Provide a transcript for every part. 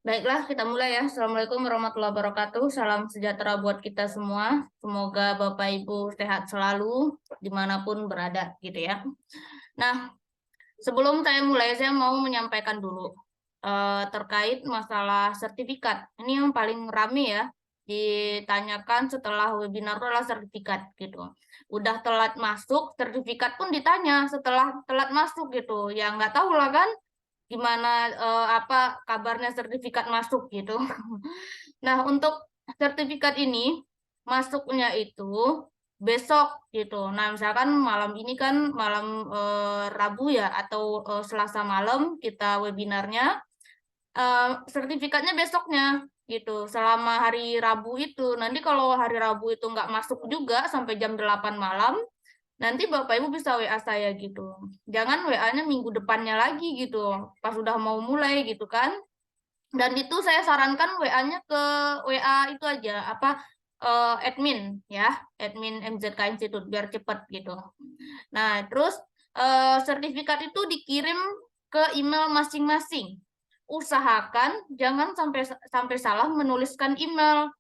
Baiklah, kita mulai ya. Assalamualaikum warahmatullahi wabarakatuh. Salam sejahtera buat kita semua. Semoga Bapak Ibu sehat selalu dimanapun berada, gitu ya. Nah, sebelum saya mulai, saya mau menyampaikan dulu terkait masalah sertifikat. Ini yang paling rame ya, ditanyakan setelah webinar itu adalah sertifikat gitu. Udah telat masuk, sertifikat pun ditanya setelah telat masuk gitu. Ya nggak tahu lah kan gimana apa kabarnya sertifikat masuk gitu. Nah, untuk sertifikat ini masuknya itu besok gitu. Nah, misalkan malam ini kan malam Rabu ya atau Selasa malam kita webinarnya, sertifikatnya besoknya gitu. Selama hari Rabu itu, nanti kalau hari Rabu itu nggak masuk juga sampai jam 8 malam, nanti Bapak Ibu bisa WA saya gitu. Jangan WA-nya minggu depannya lagi gitu, pas udah mau mulai gitu kan. Dan itu saya sarankan WA-nya ke WA itu aja, apa admin ya, admin MZK Institute biar cepet gitu. Nah, terus sertifikat itu dikirim ke email masing-masing. Usahakan jangan sampai sampai salah menuliskan email.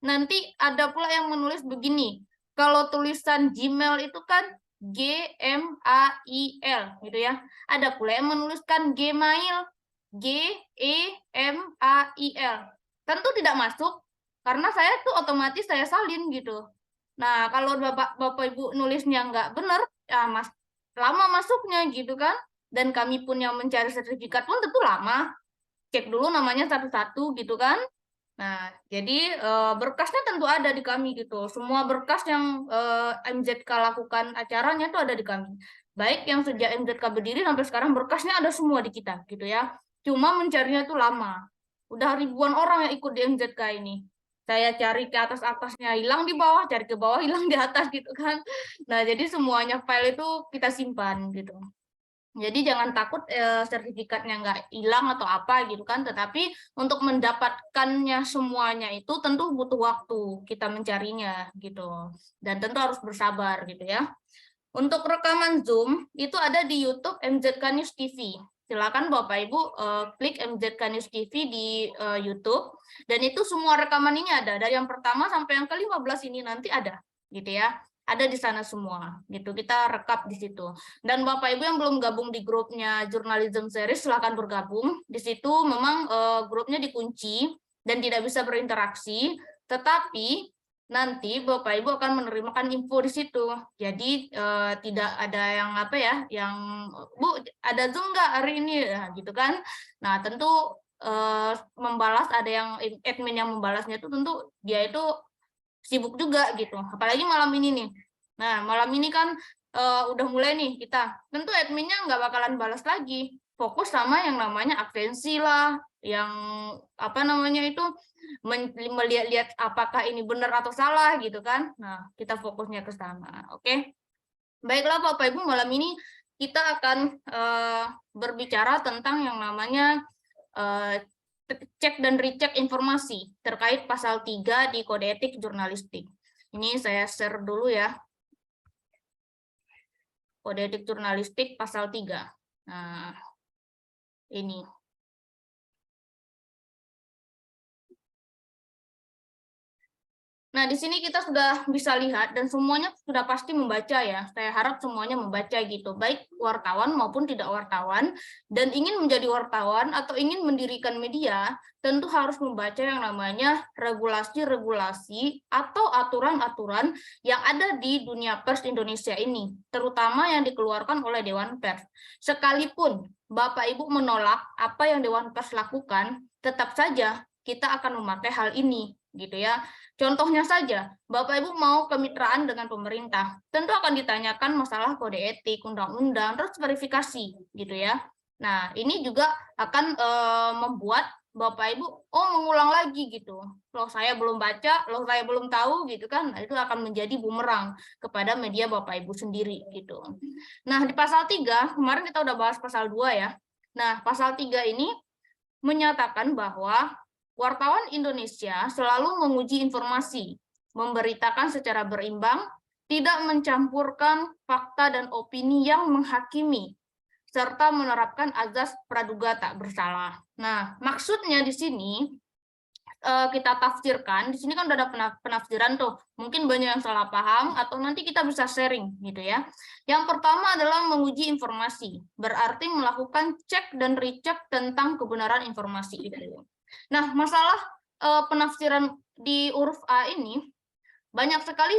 Nanti ada pula yang menulis begini. Kalau tulisan Gmail itu kan Gmail gitu ya. Ada pula yang menuliskan Gmail, Gemail. Tentu tidak masuk karena saya tuh otomatis saya salin gitu. Nah, kalau Bapak Ibu nulisnya nggak benar, ya lama masuknya gitu kan. Dan kami pun yang mencari sertifikat pun tentu lama. Cek dulu namanya satu-satu gitu kan. Nah, jadi berkasnya tentu ada di kami gitu. Semua berkas yang MZK lakukan acaranya itu ada di kami. Baik yang sejak MZK berdiri sampai sekarang berkasnya ada semua di kita gitu ya. Cuma mencarinya itu lama. Udah ribuan orang yang ikut di MZK ini. Saya cari ke atas-atasnya hilang di bawah, cari ke bawah hilang di atas gitu kan. Nah, jadi semuanya file itu kita simpan gitu. Jadi jangan takut sertifikatnya nggak hilang atau apa gitu kan, tetapi untuk mendapatkannya semuanya itu tentu butuh waktu kita mencarinya gitu, dan tentu harus bersabar gitu ya. Untuk rekaman Zoom itu ada di YouTube MZK News TV. Silakan Bapak Ibu klik MZK News TV di YouTube, dan itu semua rekaman ini ada dari yang pertama sampai yang ke-15 ini nanti ada gitu ya. Ada di sana semua gitu. Kita rekap di situ. Dan Bapak Ibu yang belum gabung di grupnya Journalism Series silakan bergabung. Di situ memang grupnya dikunci dan tidak bisa berinteraksi, tetapi nanti Bapak Ibu akan menerima info di situ. Jadi tidak ada yang apa ya, yang Bu ada Zoom nggak hari ini ya, gitu kan. Nah, tentu membalas ada yang admin yang membalasnya itu tentu dia itu sibuk juga gitu. Apalagi malam ini nih. Nah, malam ini kan udah mulai nih kita. Tentu adminnya nggak bakalan balas lagi. Fokus sama yang namanya absensi lah, yang apa namanya itu melihat-lihat apakah ini benar atau salah gitu kan. Nah, kita fokusnya ke sana. Oke. Baiklah Bapak Ibu, malam ini kita akan berbicara tentang yang namanya cek dan recheck informasi terkait pasal 3 di Kode Etik Jurnalistik. Ini saya share dulu ya. Kode Etik Jurnalistik pasal 3. Nah, ini. Nah, di sini kita sudah bisa lihat dan semuanya sudah pasti membaca ya. Saya harap semuanya membaca gitu, baik wartawan maupun tidak wartawan. Dan ingin menjadi wartawan atau ingin mendirikan media, tentu harus membaca yang namanya regulasi-regulasi atau aturan-aturan yang ada di dunia pers Indonesia ini, terutama yang dikeluarkan oleh Dewan Pers. Sekalipun Bapak Ibu menolak apa yang Dewan Pers lakukan, tetap saja kita akan memakai hal ini gitu ya. Contohnya saja, Bapak Ibu mau kemitraan dengan pemerintah, tentu akan ditanyakan masalah kode etik, undang-undang, terus verifikasi gitu ya. Nah, ini juga akan membuat Bapak Ibu mengulang lagi gitu. Loh saya belum baca, loh saya belum tahu gitu kan. Nah, itu akan menjadi bumerang kepada media Bapak Ibu sendiri gitu. Nah, di pasal 3, kemarin kita udah bahas pasal 2 ya. Nah, pasal 3 ini menyatakan bahwa wartawan Indonesia selalu menguji informasi, memberitakan secara berimbang, tidak mencampurkan fakta dan opini yang menghakimi, serta menerapkan azas praduga tak bersalah. Nah, maksudnya di sini kita tafsirkan, di sini kan udah ada penafsiran tuh, mungkin banyak yang salah paham atau nanti kita bisa sharing gitu ya. Yang pertama adalah menguji informasi, berarti melakukan cek dan recheck tentang kebenaran informasi itu. Nah, masalah penafsiran di huruf A ini banyak sekali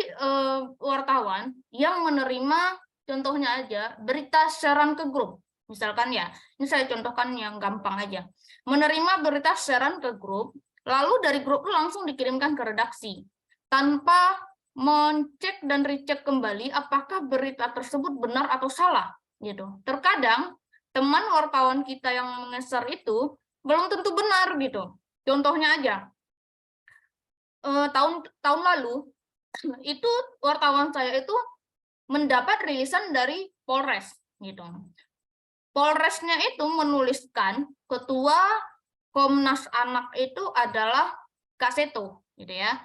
wartawan yang menerima, contohnya aja berita sharean ke grup. Misalkan ya, ini saya contohkan yang gampang aja. Menerima berita sharean ke grup, lalu dari grup itu langsung dikirimkan ke redaksi tanpa mencek dan recheck kembali apakah berita tersebut benar atau salah gitu. Terkadang teman wartawan kita yang mengeser itu belum tentu benar gitu. Contohnya aja, tahun lalu itu wartawan saya itu mendapat rilisan dari Polres gitu. Polresnya itu menuliskan ketua Komnas Anak itu adalah Kak Seto gitu ya.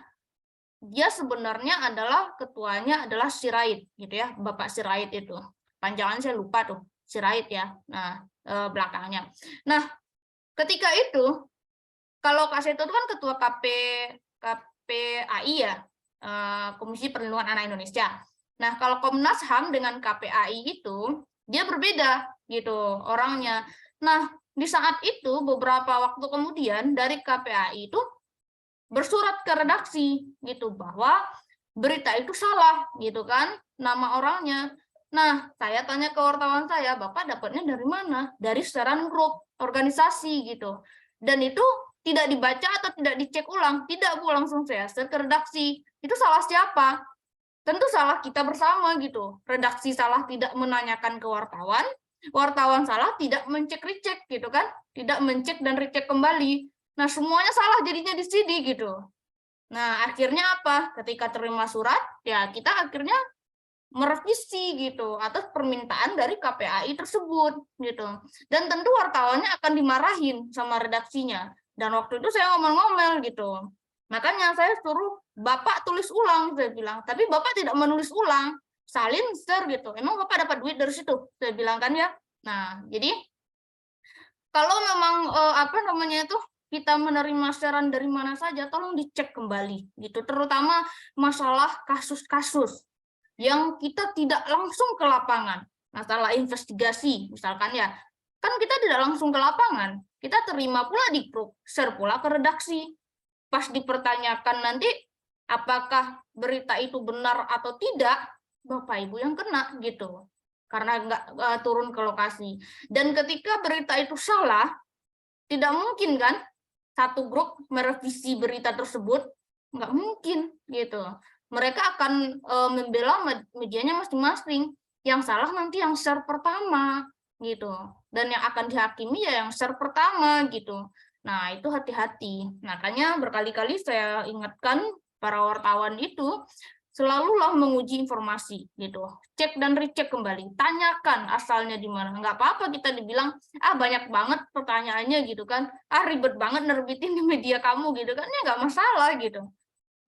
Dia sebenarnya adalah ketuanya adalah Sirait gitu ya, Bapak Sirait itu. Panjangan saya lupa tuh, Sirait ya. Nah, belakangnya. Nah, ketika itu kalau Kak Seto itu kan ketua KPAI ya, Komisi Perlindungan Anak Indonesia. Nah, kalau Komnas HAM dengan KPAI itu dia berbeda gitu orangnya. Nah, di saat itu beberapa waktu kemudian dari KPAI itu bersurat ke redaksi gitu bahwa berita itu salah gitu kan, nama orangnya. Nah, saya tanya ke wartawan saya, Bapak dapatnya dari mana? Dari sharean grup organisasi gitu. Dan itu tidak dibaca atau tidak dicek ulang, tidak Bu, langsung saya share ke redaksi. Itu salah siapa? Tentu salah kita bersama gitu. Redaksi salah tidak menanyakan ke wartawan, wartawan salah tidak mencek-recek gitu kan, tidak mencek dan recek kembali. Nah, semuanya salah jadinya di sini gitu. Nah, akhirnya apa? Ketika terima surat, ya kita akhirnya merevisi gitu atas permintaan dari KPAI tersebut gitu. Dan tentu wartawannya akan dimarahin sama redaksinya. Dan waktu itu saya ngomel-ngomel gitu. Makanya saya suruh Bapak tulis ulang, saya bilang. Tapi Bapak tidak menulis ulang, salin share gitu. Emang Bapak dapat duit dari situ? Saya bilang kan ya. Nah, jadi kalau memang apa namanya itu kita menerima saran dari mana saja, tolong dicek kembali gitu. Terutama masalah kasus-kasus yang kita tidak langsung ke lapangan. Masalah investigasi misalkan ya. Kan kita tidak langsung ke lapangan. Kita terima pula di grup, share pula ke redaksi. Pas dipertanyakan nanti apakah berita itu benar atau tidak, Bapak Ibu yang kena gitu. Karena nggak turun ke lokasi. Dan ketika berita itu salah, tidak mungkin kan satu grup merevisi berita tersebut, nggak mungkin gitu. Mereka akan membela medianya masing-masing. Yang salah nanti yang share pertama gitu. Dan yang akan dihakimi ya yang share pertama gitu. Nah, itu hati-hati. Makanya berkali-kali saya ingatkan para wartawan itu selalulah menguji informasi gitu, cek dan recheck kembali, tanyakan asalnya di mana. Nggak apa-apa kita dibilang banyak banget pertanyaannya gitu kan, ribet banget nerbitin di media kamu gitu kan, ya nggak masalah gitu,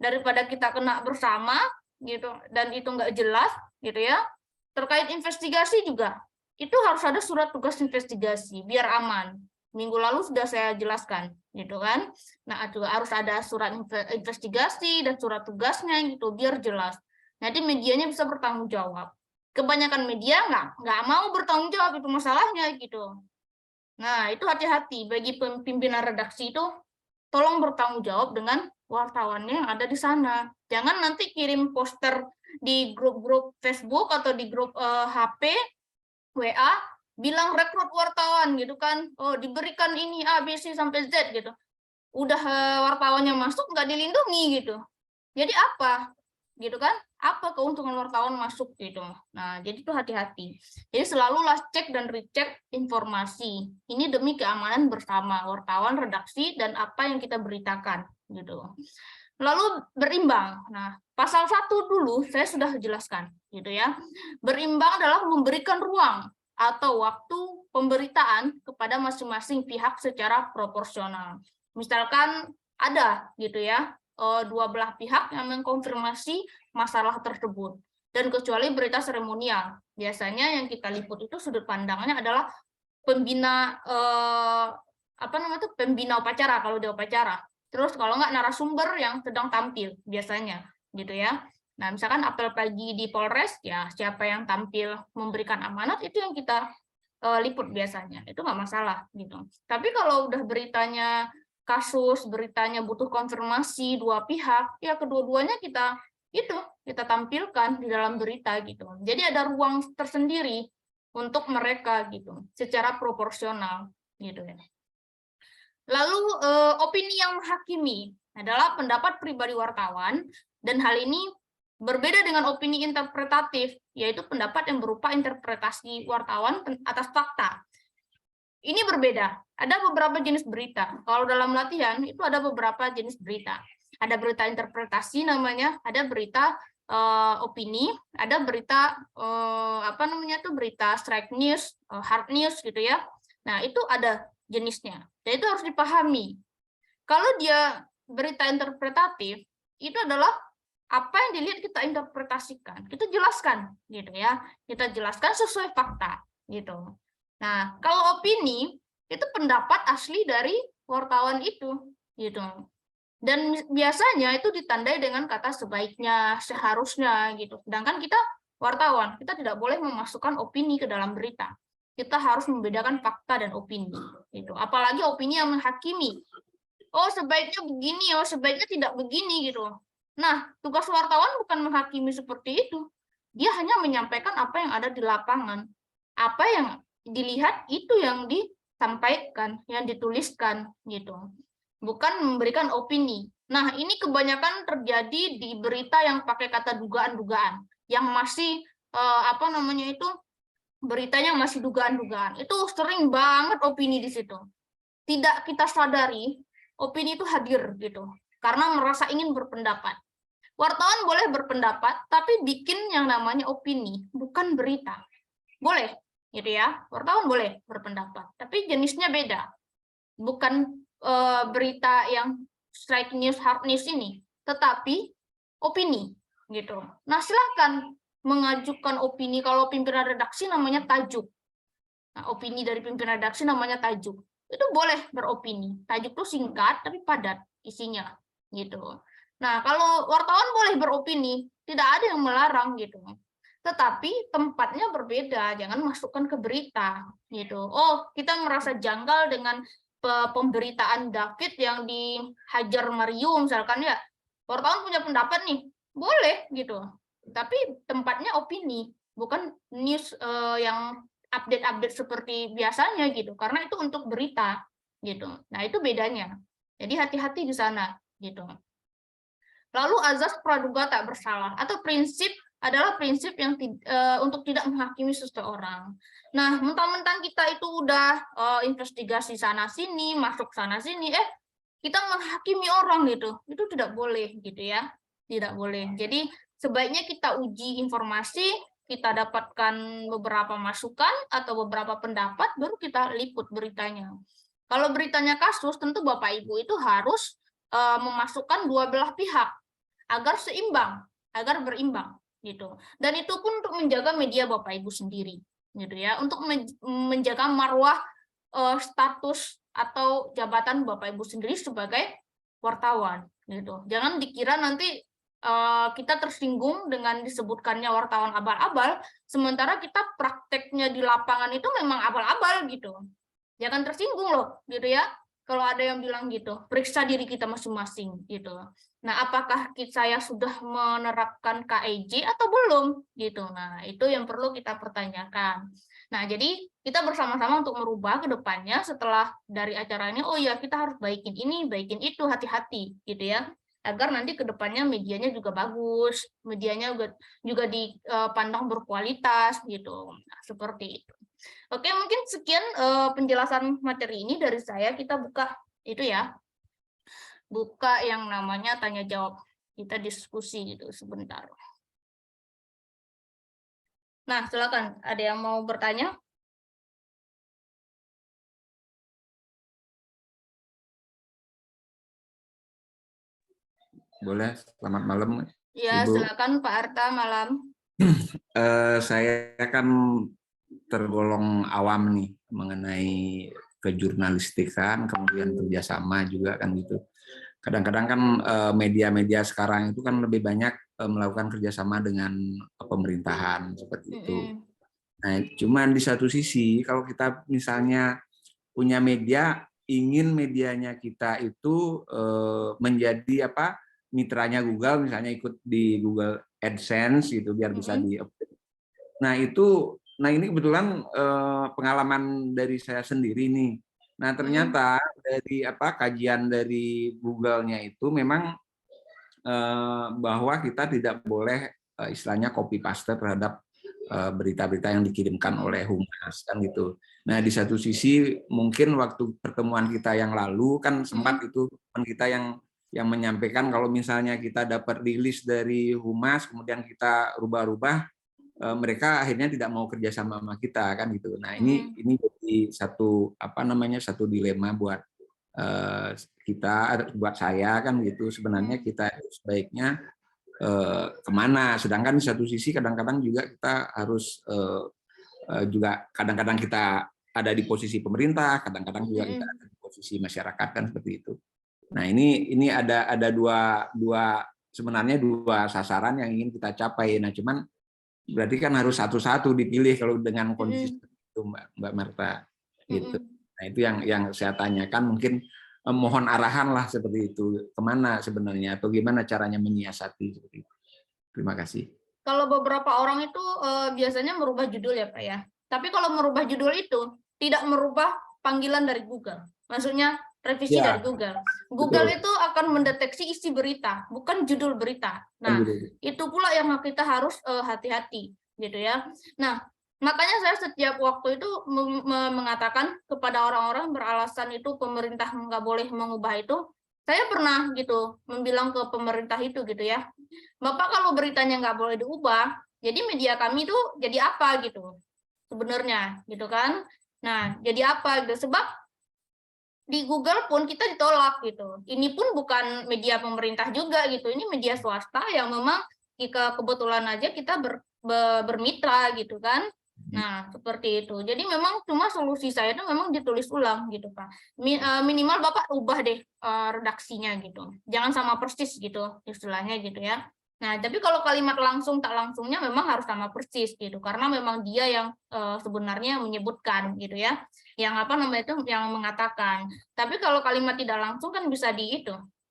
daripada kita kena bersama gitu dan itu nggak jelas gitu ya. Terkait investigasi juga itu harus ada surat tugas investigasi biar aman. Minggu lalu sudah saya jelaskan gitu kan. Nah, juga harus ada surat investigasi dan surat tugasnya gitu biar jelas. Nanti medianya bisa bertanggung jawab. Kebanyakan media nggak mau bertanggung jawab, itu masalahnya gitu. Nah, itu hati-hati bagi pimpinan redaksi itu, tolong bertanggung jawab dengan wartawannya yang ada di sana. Jangan nanti kirim poster di grup-grup Facebook atau di grup HP, WA, bilang rekrut wartawan gitu kan, oh diberikan ini A, B, C sampai Z gitu. Udah wartawannya masuk nggak dilindungi gitu. Jadi apa? Gitu kan? Apa keuntungan wartawan masuk gitu. Nah, jadi itu hati-hati. Jadi selalulah cek dan recheck informasi. Ini demi keamanan bersama wartawan, redaksi, dan apa yang kita beritakan gitu. Lalu berimbang. Nah, pasal 1 dulu saya sudah jelaskan gitu ya. Berimbang adalah memberikan ruang atau waktu pemberitaan kepada masing-masing pihak secara proporsional. Misalkan ada gitu ya, dua belah pihak yang mengkonfirmasi masalah tersebut. dan kecuali berita seremonial. Biasanya yang kita liput itu sudut pandangnya adalah pembina pembina upacara kalau di upacara. Terus kalau nggak narasumber yang sedang tampil biasanya gitu ya. Nah, misalkan apel pagi di Polres, ya siapa yang tampil memberikan amanat itu yang kita liput biasanya. Itu nggak masalah gitu. Tapi kalau udah beritanya kasus, beritanya butuh konfirmasi dua pihak, ya kedua-duanya kita tampilkan di dalam berita gitu. Jadi ada ruang tersendiri untuk mereka gitu, secara proporsional gitu ya. Lalu opini yang menghakimi adalah pendapat pribadi wartawan, dan hal ini berbeda dengan opini interpretatif, yaitu pendapat yang berupa interpretasi wartawan atas fakta. Ini berbeda. Ada beberapa jenis berita. Kalau dalam latihan itu ada beberapa jenis berita. Ada berita interpretasi namanya, ada berita opini, ada berita berita strike news, hard news gitu ya. Nah, itu ada jenisnya. Dan itu harus dipahami. Kalau dia berita interpretatif, itu adalah apa yang dilihat kita interpretasikan, kita jelaskan gitu ya. Kita jelaskan sesuai fakta gitu. Nah, kalau opini itu pendapat asli dari wartawan itu gitu. Dan biasanya itu ditandai dengan kata sebaiknya, seharusnya gitu. Sedangkan kita wartawan, kita tidak boleh memasukkan opini ke dalam berita. Kita harus membedakan fakta dan opini gitu. Apalagi opini yang menghakimi. Oh, sebaiknya begini, oh sebaiknya tidak begini gitu. Nah, tugas wartawan bukan menghakimi seperti itu. Dia hanya menyampaikan apa yang ada di lapangan. Apa yang dilihat itu yang disampaikan, yang dituliskan gitu. Bukan memberikan opini. Nah, ini kebanyakan terjadi di berita yang pakai kata dugaan-dugaan, yang masih beritanya masih dugaan-dugaan. Itu sering banget opini di situ. Tidak kita sadari, opini itu hadir gitu, karena merasa ingin berpendapat. Wartawan boleh berpendapat, tapi bikin yang namanya opini, bukan berita. Boleh, gitu ya. Wartawan boleh berpendapat, tapi jenisnya beda. Bukan berita yang strike news, hard news ini, tetapi opini, gitu. Nah, silakan mengajukan opini. Kalau pimpinan redaksi namanya tajuk. Nah, opini dari pimpinan redaksi namanya tajuk. Itu boleh beropini. Tajuk itu singkat tapi padat isinya, gitu. Nah, kalau wartawan boleh beropini, tidak ada yang melarang gitu. Tetapi tempatnya berbeda, jangan masukkan ke berita gitu. Oh, kita merasa janggal dengan pemberitaan David yang dihajar Mario misalkan ya. Wartawan punya pendapat nih, boleh gitu. Tapi tempatnya opini, bukan news yang update-update seperti biasanya gitu. Karena itu untuk berita gitu. Nah, itu bedanya. Jadi hati-hati di sana gitu. Lalu azas praduga tak bersalah atau prinsip adalah prinsip yang untuk tidak menghakimi seseorang. Nah, mentang-mentang kita itu udah investigasi sana sini, masuk sana sini, kita menghakimi orang gitu. Itu tidak boleh gitu ya. Tidak boleh. Jadi sebaiknya kita uji informasi, kita dapatkan beberapa masukan atau beberapa pendapat, baru kita liput beritanya. Kalau beritanya kasus, tentu Bapak Ibu itu harus memasukkan dua belah pihak agar seimbang, agar berimbang gitu. Dan itu pun untuk menjaga media Bapak Ibu sendiri gitu ya, untuk menjaga marwah status atau jabatan Bapak Ibu sendiri sebagai wartawan gitu. Jangan dikira nanti kita tersinggung dengan disebutkannya wartawan abal-abal, sementara kita prakteknya di lapangan itu memang abal-abal gitu. Jangan tersinggung loh gitu ya. Kalau ada yang bilang gitu, periksa diri kita masing-masing gitu. Nah, apakah saya sudah menerapkan KEJ atau belum gitu. Nah, itu yang perlu kita pertanyakan. Nah, jadi kita bersama-sama untuk merubah ke depannya setelah dari acara ini, oh ya kita harus baikin ini, baikin itu, hati-hati gitu ya. Agar nanti ke depannya medianya juga bagus, medianya juga dipandang berkualitas gitu. Nah, seperti itu. Oke, mungkin sekian penjelasan materi ini dari saya. Kita buka itu ya, buka yang namanya tanya jawab. Kita diskusi gitu sebentar. Nah, silakan. Ada yang mau bertanya? Boleh, selamat malam Ya, Ibu. silakan Pak Arta, malam. Saya kan tergolong awam nih mengenai kejurnalistikan, kemudian kerjasama juga kan gitu. Kadang-kadang kan media-media sekarang itu kan lebih banyak melakukan kerjasama dengan pemerintahan seperti itu. Nah, cuman di satu sisi kalau kita misalnya punya media, ingin medianya kita itu menjadi apa mitranya Google, misalnya ikut di Google AdSense gitu biar bisa di. Nah ini kebetulan pengalaman dari saya sendiri nih. Nah ternyata dari apa kajian dari Google-nya itu memang bahwa kita tidak boleh istilahnya copy paste terhadap berita-berita yang dikirimkan oleh humas kan gitu. Nah di satu sisi mungkin waktu pertemuan kita yang lalu kan sempat itu teman kita yang menyampaikan kalau misalnya kita dapat rilis dari humas kemudian kita rubah-rubah mereka akhirnya tidak mau kerjasama sama kita kan gitu. Nah ini jadi satu apa namanya satu dilema buat kita, buat saya kan gitu. Sebenarnya kita sebaiknya kemana? Sedangkan di satu sisi kadang-kadang juga kita harus juga kadang-kadang kita ada di posisi pemerintah, kadang-kadang juga kita ada di posisi masyarakat kan seperti itu. Nah ini ada dua sebenarnya dua sasaran yang ingin kita capai. Nah cuman berarti kan harus satu-satu dipilih kalau dengan kondisi seperti itu Mbak Marta gitu. Nah itu yang saya tanyakan mungkin mohon arahan lah seperti itu kemana sebenarnya atau gimana caranya menyiasati seperti itu. Terima kasih. Kalau beberapa orang itu biasanya merubah judul ya Pak ya. Tapi kalau merubah judul itu tidak merubah panggilan dari Google. Maksudnya revisi Ya, dari Google. Google betul. itu akan mendeteksi isi berita, bukan judul berita. Nah, itu pula yang kita harus hati-hati gitu ya. Nah, makanya saya setiap waktu itu mengatakan kepada orang-orang beralasan itu pemerintah nggak boleh mengubah itu. Saya pernah gitu membilang ke pemerintah itu gitu ya. Bapak kalau beritanya nggak boleh diubah, jadi media kami tuh jadi apa gitu sebenarnya gitu kan. Nah, jadi apa gitu sebab di Google pun kita ditolak gitu. Ini pun bukan media pemerintah juga gitu. Ini media swasta yang memang jika kebetulan aja kita bermitra gitu kan. Nah, seperti itu. Jadi memang cuma solusi saya itu memang ditulis ulang gitu, Pak. Minimal Bapak ubah deh redaksinya gitu. Jangan sama persis gitu istilahnya gitu ya. Nah, tapi kalau kalimat langsung tak langsungnya memang harus sama persis gitu. Karena memang dia yang sebenarnya menyebutkan gitu ya. Yang apa namanya itu yang mengatakan. Tapi kalau kalimat tidak langsung kan bisa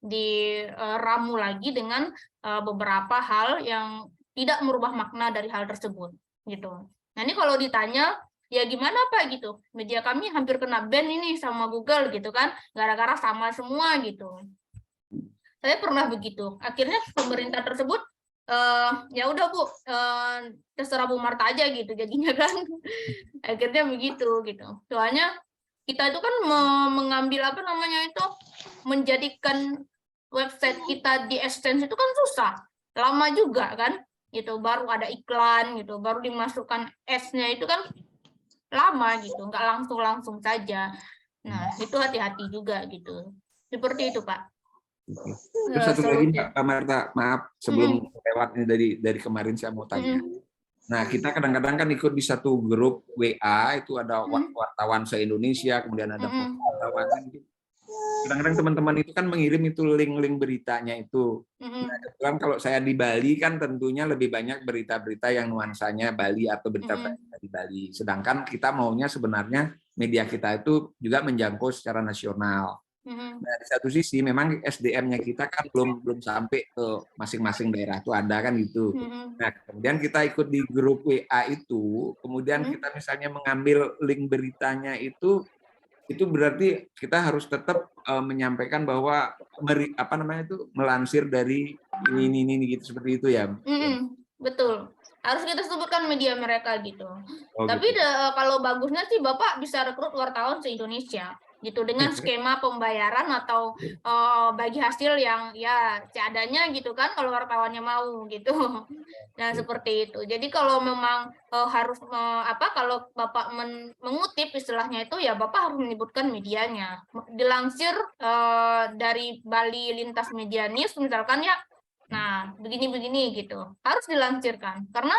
diramu lagi dengan beberapa hal yang tidak merubah makna dari hal tersebut gitu. Nah ini kalau ditanya ya gimana Pak gitu, media kami hampir kena ban ini sama Google gitu kan, gara-gara sama semua gitu. Saya pernah begitu. Akhirnya pemerintah tersebut ya udah Bu, terserah Bu Marta aja gitu jadinya kan. Akhirnya begitu gitu. Soalnya kita itu kan mengambil apa namanya itu menjadikan website kita di AdSense itu kan susah, lama juga kan gitu, baru ada iklan gitu, baru dimasukkan ads-nya itu kan lama gitu, nggak langsung saja. Nah itu hati-hati juga gitu, seperti itu Pak. Terus satu lagi Mbak Marta, maaf sebelum lewat ini dari kemarin saya mau tanya. Nah, kita kadang-kadang kan ikut di satu grup WA, itu ada wartawan se-Indonesia, kemudian ada wartawan. Kadang-kadang teman-teman itu kan mengirim itu link-link beritanya itu. Nah, kebetulan kalau saya di Bali kan tentunya lebih banyak berita-berita yang nuansanya Bali atau berita-berita di Bali. Sedangkan kita maunya sebenarnya media kita itu juga menjangkau secara nasional. Nah, di satu sisi memang SDM-nya kita kan belum sampai ke masing-masing daerah itu ada kan gitu. Nah, kemudian kita ikut di grup WA itu, kemudian kita misalnya mengambil link beritanya itu berarti kita harus tetap menyampaikan bahwa apa namanya itu melansir dari ini gitu seperti itu ya. Betul. Harus kita sebutkan media mereka gitu. Tapi gitu. kalau bagusnya sih Bapak bisa rekrut wartawan se-Indonesia gitu dengan skema pembayaran atau bagi hasil yang ya seadanya gitu kan kalau wartawannya mau gitu. Nah, seperti itu. Jadi kalau memang harus apa kalau Bapak mengutip istilahnya itu ya Bapak harus menyebutkan medianya. Dilansir dari Bali Lintas Media News misalkan ya. Nah, begini-begini gitu. Harus dilansirkan. Karena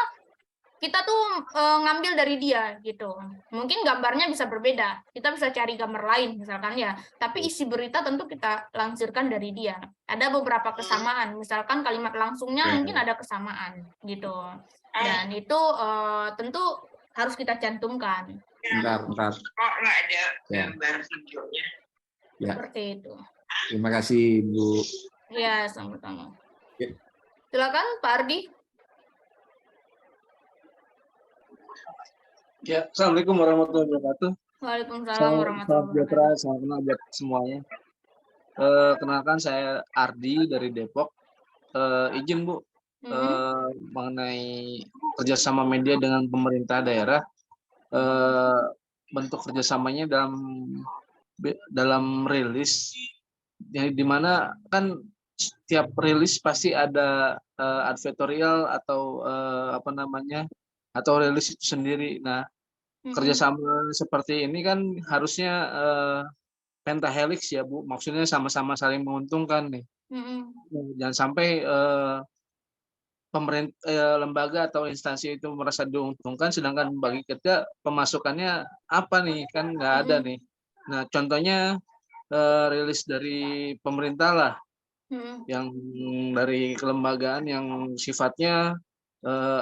kita tuh ngambil dari dia gitu. Mungkin gambarnya bisa berbeda. Kita bisa cari gambar lain misalkan ya. Tapi isi berita tentu kita lansirkan dari dia. Ada beberapa kesamaan. Misalkan kalimat langsungnya mungkin ada kesamaan gitu. Dan itu tentu harus kita cantumkan. Bentar. Kok nggak ada Ya. gambar videonya? Ya, Seperti itu. terima kasih Bu. Ya, sama-sama. Ya. Silakan Pak Ardi. Ya, Assalamualaikum warahmatullahi wabarakatuh. Waalaikumsalam Salam warahmatullahi sejahtera, wabarakatuh. salam kenal buat semuanya. Kenalkan saya Ardi dari Depok. Izin Bu, mengenai kerjasama media dengan pemerintah daerah. Bentuk kerjasamanya dalam rilis, yang dimana kan setiap rilis pasti ada advertorial atau atau rilis itu sendiri. Nah, kerjasama seperti ini kan harusnya pentahelix ya Bu, maksudnya sama-sama saling menguntungkan nih. Jangan sampai pemerintah, lembaga atau instansi itu merasa diuntungkan, sedangkan bagi kita pemasukannya apa nih, kan nggak ada nih. Nah, contohnya rilis dari pemerintah lah, yang dari kelembagaan yang sifatnya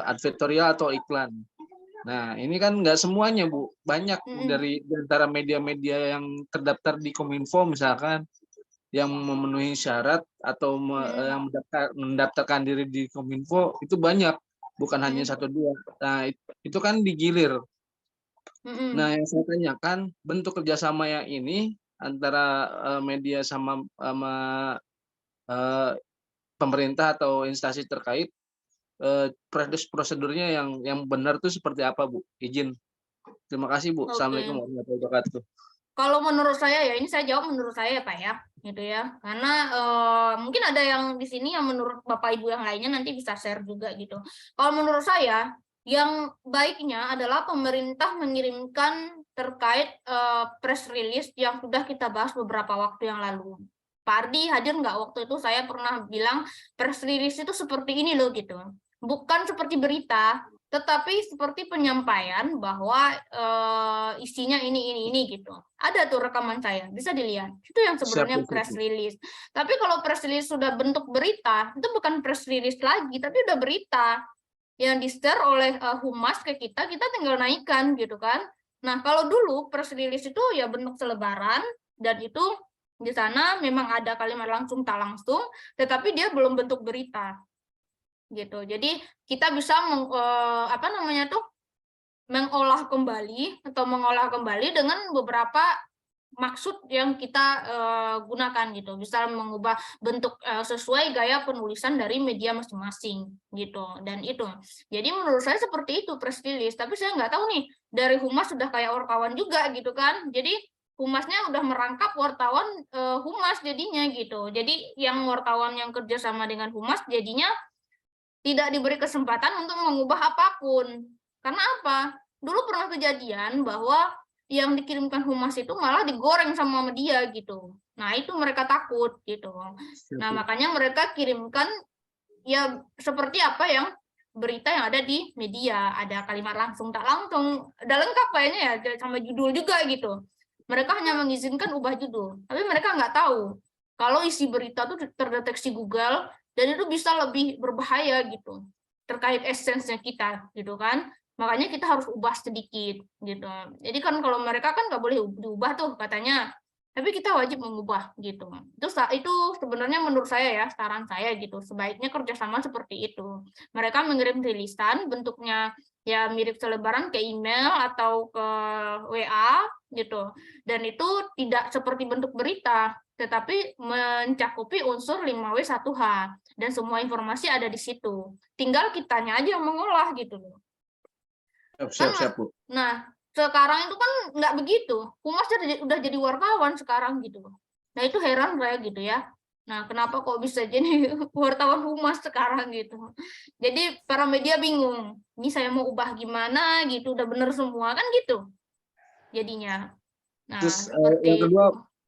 advertorial atau iklan. Nah, ini kan nggak semuanya Bu, banyak dari antara media-media yang terdaftar di Kominfo misalkan, yang memenuhi syarat atau yang mendaftarkan diri di Kominfo itu banyak, bukan hanya 1-2. Nah, itu kan digilir. Nah, yang saya tanyakan, bentuk kerjasama yang ini antara media sama pemerintah atau instansi terkait, prosedurnya yang benar itu seperti apa Bu? Izin. Terima kasih Bu. Assalamualaikum warahmatullahi wabarakatuh. Kalau menurut saya ya, ini saya jawab menurut saya ya Pak ya, gitu ya. Karena mungkin ada yang di sini yang menurut Bapak Ibu yang lainnya nanti bisa share juga gitu. Kalau menurut saya, yang baiknya adalah pemerintah mengirimkan terkait press release yang sudah kita bahas beberapa waktu yang lalu. Pak Ardi hadir nggak waktu itu? Saya pernah bilang press release itu seperti ini loh gitu. Bukan seperti berita, tetapi seperti penyampaian bahwa isinya ini gitu. Ada tuh rekaman saya, bisa dilihat. Itu yang sebenarnya press release. Tapi kalau press release sudah bentuk berita, itu bukan press release lagi, tapi udah berita yang di-share oleh humas ke kita tinggal naikkan gitu kan. Nah, kalau dulu press release itu ya bentuk selebaran, dan itu di sana memang ada kalimat langsung tak langsung, tetapi dia belum bentuk berita gitu. Jadi kita bisa mengolah kembali dengan beberapa maksud yang kita gunakan gitu. Bisa mengubah bentuk sesuai gaya penulisan dari media masing-masing gitu. Dan itu. Jadi menurut saya seperti itu press release. Tapi saya nggak tahu nih, dari humas sudah kayak wartawan juga gitu kan. Jadi humasnya udah merangkap wartawan humas jadinya gitu. Jadi yang wartawan yang kerja sama dengan humas jadinya tidak diberi kesempatan untuk mengubah apapun. Karena apa? Dulu pernah kejadian bahwa yang dikirimkan humas itu malah digoreng sama media gitu. Nah, itu mereka takut gitu. Nah, makanya mereka kirimkan ya seperti apa yang berita yang ada di media. Ada kalimat langsung tak langsung, udah lengkap kayaknya ya, sama judul juga gitu. Mereka hanya mengizinkan ubah judul, tapi mereka nggak tahu kalau isi berita itu terdeteksi Google, dan itu bisa lebih berbahaya gitu terkait essence-nya kita gitu kan. Makanya kita harus ubah sedikit gitu. Jadi kan kalau mereka kan nggak boleh diubah tuh katanya, tapi kita wajib mengubah gitu. Itu sebenarnya menurut saya ya, saran saya gitu, sebaiknya kerjasama seperti itu. Mereka mengirim rilisan bentuknya ya mirip selebaran ke email atau ke WA gitu, dan itu tidak seperti bentuk berita, tetapi mencakupi unsur 5W1H, dan semua informasi ada di situ. Tinggal kitanya aja yang mengolah gitu loh. Siap, Bu. Nah, sekarang itu kan nggak begitu. Humas udah jadi wartawan sekarang gitu loh. Nah, itu heran saya gitu ya. Nah, kenapa kok bisa jadi wartawan humas sekarang gitu. Jadi para media bingung. Ini saya mau ubah gimana gitu, udah bener semua kan gitu. Jadinya. Nah, terus seperti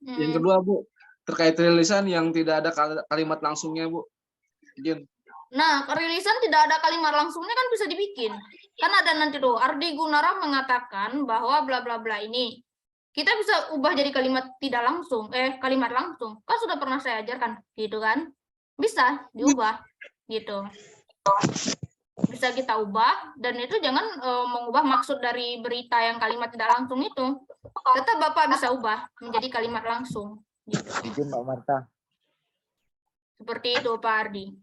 yang kedua Bu, terkait rilisan yang tidak ada kalimat langsungnya Bu. Izin. Nah, rilisan tidak ada kalimat langsungnya kan bisa dibikin. Kan ada nanti tuh, Ardi Gunawan mengatakan bahwa bla bla bla ini. Kita bisa ubah jadi kalimat tidak langsung, kalimat langsung. Kan sudah pernah saya ajarkan, gitu kan? Bisa diubah, gitu. Bisa kita ubah, dan itu jangan mengubah maksud dari berita yang kalimat tidak langsung itu. Tetap Bapak bisa ubah menjadi kalimat langsung. Gitu. Izin Mbak Marta. Seperti itu Pak Ardi.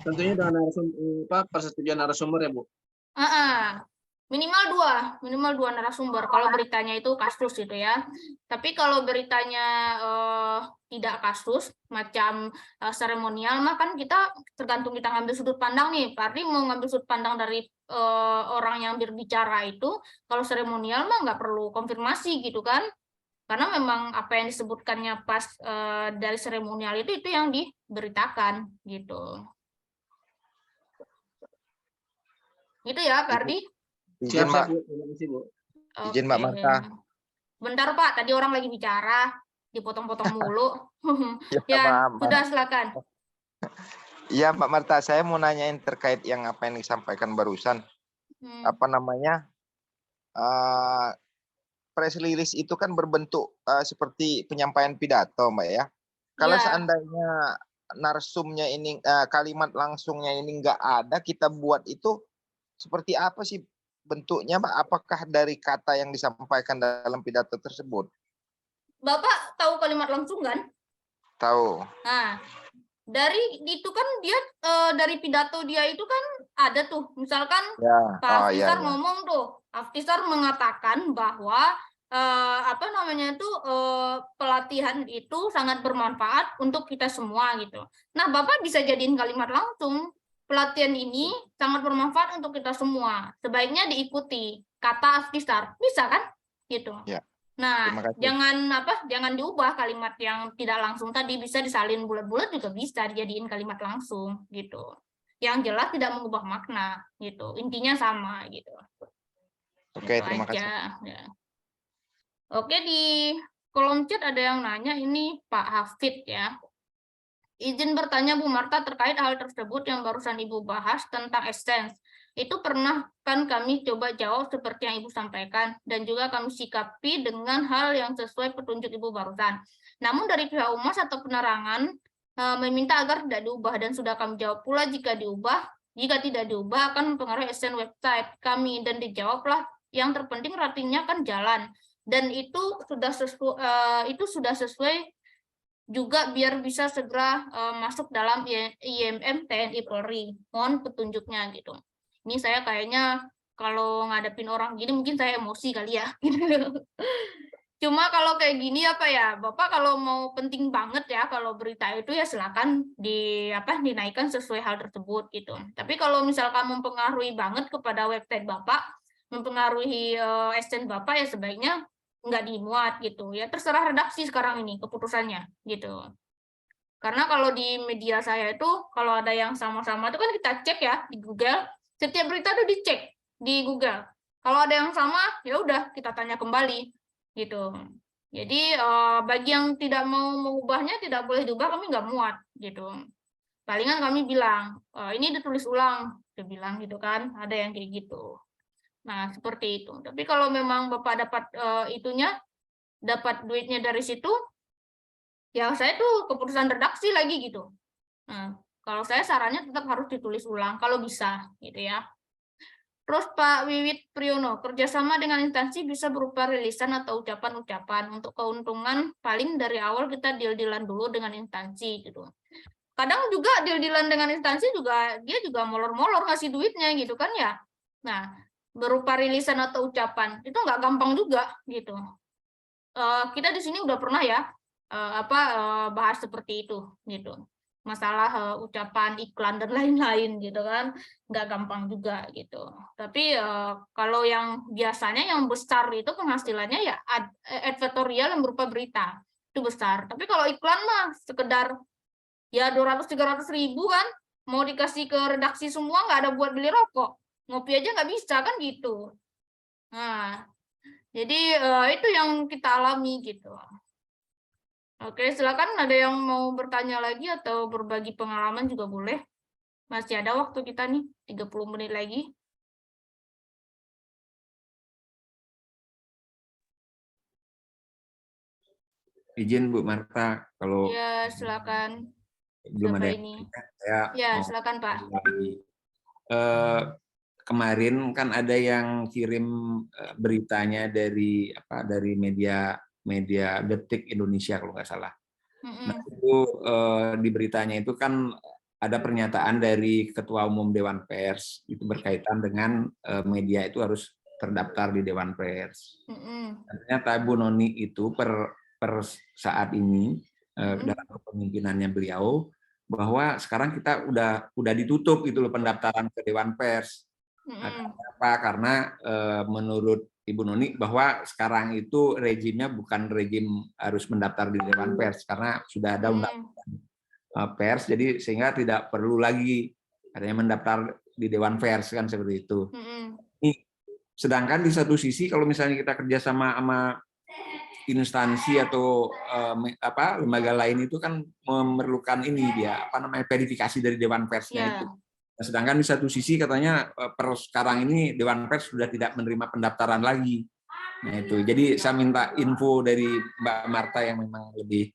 Tentunya dengan persetujuan narasumber ya Bu. Minimal dua narasumber kalau beritanya itu kasus gitu ya. Tapi kalau beritanya tidak kasus macam seremonial mah kan kita tergantung kita ngambil sudut pandang nih. Pak Ardi mau ngambil sudut pandang dari orang yang berbicara itu, kalau seremonial mah nggak perlu konfirmasi gitu kan. Karena memang apa yang disebutkannya pas dari seremonial itu yang diberitakan gitu. Gitu ya Pak Ardi. Izin Mbak. Terima kasih Bu. Izin Mbak Marta. Bentar Pak, tadi orang lagi bicara, dipotong-potong mulu. Ya, Ya, sudah silakan. Iya Mbak Marta, saya mau nanyain terkait yang apa yang disampaikan barusan. Apa namanya? Press release itu kan berbentuk seperti penyampaian pidato, Mbak ya. Kalau Ya. seandainya narsumnya ini kalimat langsungnya ini nggak ada, kita buat itu seperti apa sih bentuknya, Mbak? Apakah dari kata yang disampaikan dalam pidato tersebut? Bapak tahu kalimat langsung kan? Tahu. Nah, dari itu kan dia dari pidato dia itu kan ada tuh, misalkan Ya. Pak Aftisar Iya. ngomong tuh, Aftisar mengatakan bahwa apa namanya itu pelatihan itu sangat bermanfaat untuk kita semua gitu. Nah, Bapak bisa jadiin kalimat langsung. Pelatihan ini sangat bermanfaat untuk kita semua. Sebaiknya diikuti kata Aftisar. Bisa kan? Gitu. Ya. Nah, Terima kasih. jangan diubah kalimat yang tidak langsung tadi, bisa disalin bulat-bulat juga bisa dijadiin kalimat langsung gitu. Yang jelas tidak mengubah makna gitu. Intinya sama gitu. Oke, Itu terima aja. kasih. Ya. Oke, di kolom chat ada yang nanya, ini Pak Hafid ya. Izin bertanya Bu Marta terkait hal tersebut yang barusan Ibu bahas tentang essence. Itu pernah kan kami coba jawab seperti yang Ibu sampaikan dan juga kami sikapi dengan hal yang sesuai petunjuk Ibu barusan. Namun dari pihak humas atau penerangan meminta agar tidak diubah dan sudah kami jawab pula jika tidak diubah akan mempengaruhi essence website kami dan dijawablah yang terpenting ratingnya kan jalan dan itu sudah sesuai juga biar bisa segera masuk dalam IMM TNI Polri. Mohon petunjuknya gitu. Ini saya kayaknya kalau ngadepin orang gini mungkin saya emosi kali ya. Cuma kalau kayak gini apa ya, Bapak kalau mau penting banget ya kalau berita itu ya silakan dinaikkan sesuai hal tersebut gitu. Tapi kalau misalkan mempengaruhi banget kepada website Bapak, mempengaruhi essence Bapak ya sebaiknya nggak dimuat gitu ya, terserah redaksi sekarang ini keputusannya gitu. Karena kalau di media saya itu kalau ada yang sama-sama itu kan kita cek ya di Google, setiap berita itu dicek di Google. Kalau ada yang sama ya udah kita tanya kembali gitu. Jadi bagi yang tidak mau mengubahnya tidak boleh diubah, kami nggak muat gitu. Palingan kami bilang ini ditulis ulang, dia bilang gitu kan, ada yang kayak gitu. Nah, seperti itu. Tapi kalau memang Bapak dapat dapat duitnya dari situ, ya saya tuh keputusan redaksi lagi gitu. Nah, kalau saya sarannya tetap harus ditulis ulang, kalau bisa, gitu ya. Terus Pak Wiwit Priyono, kerjasama dengan instansi bisa berupa rilisan atau ucapan-ucapan. Untuk keuntungan, paling dari awal kita deal-dealan dulu dengan instansi, gitu. Kadang juga deal-dealan dengan instansi juga, dia juga molor-molor ngasih duitnya, gitu kan ya. Nah, berupa rilisan atau ucapan itu nggak gampang juga gitu. Kita di sini udah pernah ya bahas seperti itu gitu, masalah ucapan iklan dan lain-lain gitu kan, nggak gampang juga gitu. Tapi kalau yang biasanya yang besar itu penghasilannya ya advertorial yang berupa berita itu besar. Tapi kalau iklan mah sekedar ya 200-300 ribu kan, mau dikasih ke redaksi semua nggak ada buat beli rokok. Ngopi aja nggak bisa kan gitu. Nah, jadi itu yang kita alami gitu. Oke, silakan ada yang mau bertanya lagi atau berbagi pengalaman juga boleh. Masih ada waktu kita nih, 30 menit lagi. izin Bu Marta, kalau Ya, silakan. belum Bapak ada yang ini. tanya, saya Ya, mau silakan Pak. lagi. Kemarin kan ada yang kirim beritanya dari dari media Detik Indonesia kalau nggak salah. Nah, Mm-mm. itu di beritanya itu kan ada pernyataan dari Ketua Umum Dewan Pers itu berkaitan dengan media itu harus terdaftar di Dewan Pers. Mm-mm. Ternyata Bu Noni itu per saat ini Mm-mm. dalam kepemimpinannya beliau bahwa sekarang kita udah ditutup gitu loh pendaftaran ke Dewan Pers. Mm-mm. Kenapa? Karena menurut Ibu Noni bahwa sekarang itu rejimnya bukan rejim harus mendaftar di Dewan Pers karena sudah ada undang pers, jadi sehingga tidak perlu lagi adanya mendaftar di Dewan Pers kan seperti itu. Mm-mm. Sedangkan di satu sisi kalau misalnya kita kerjasama sama instansi atau lembaga lain itu kan memerlukan verifikasi dari Dewan Persnya itu. Ya. Sedangkan di satu sisi katanya per sekarang ini Dewan Pers sudah tidak menerima pendaftaran lagi. Nah itu, jadi saya minta info dari Mbak Marta yang memang lebih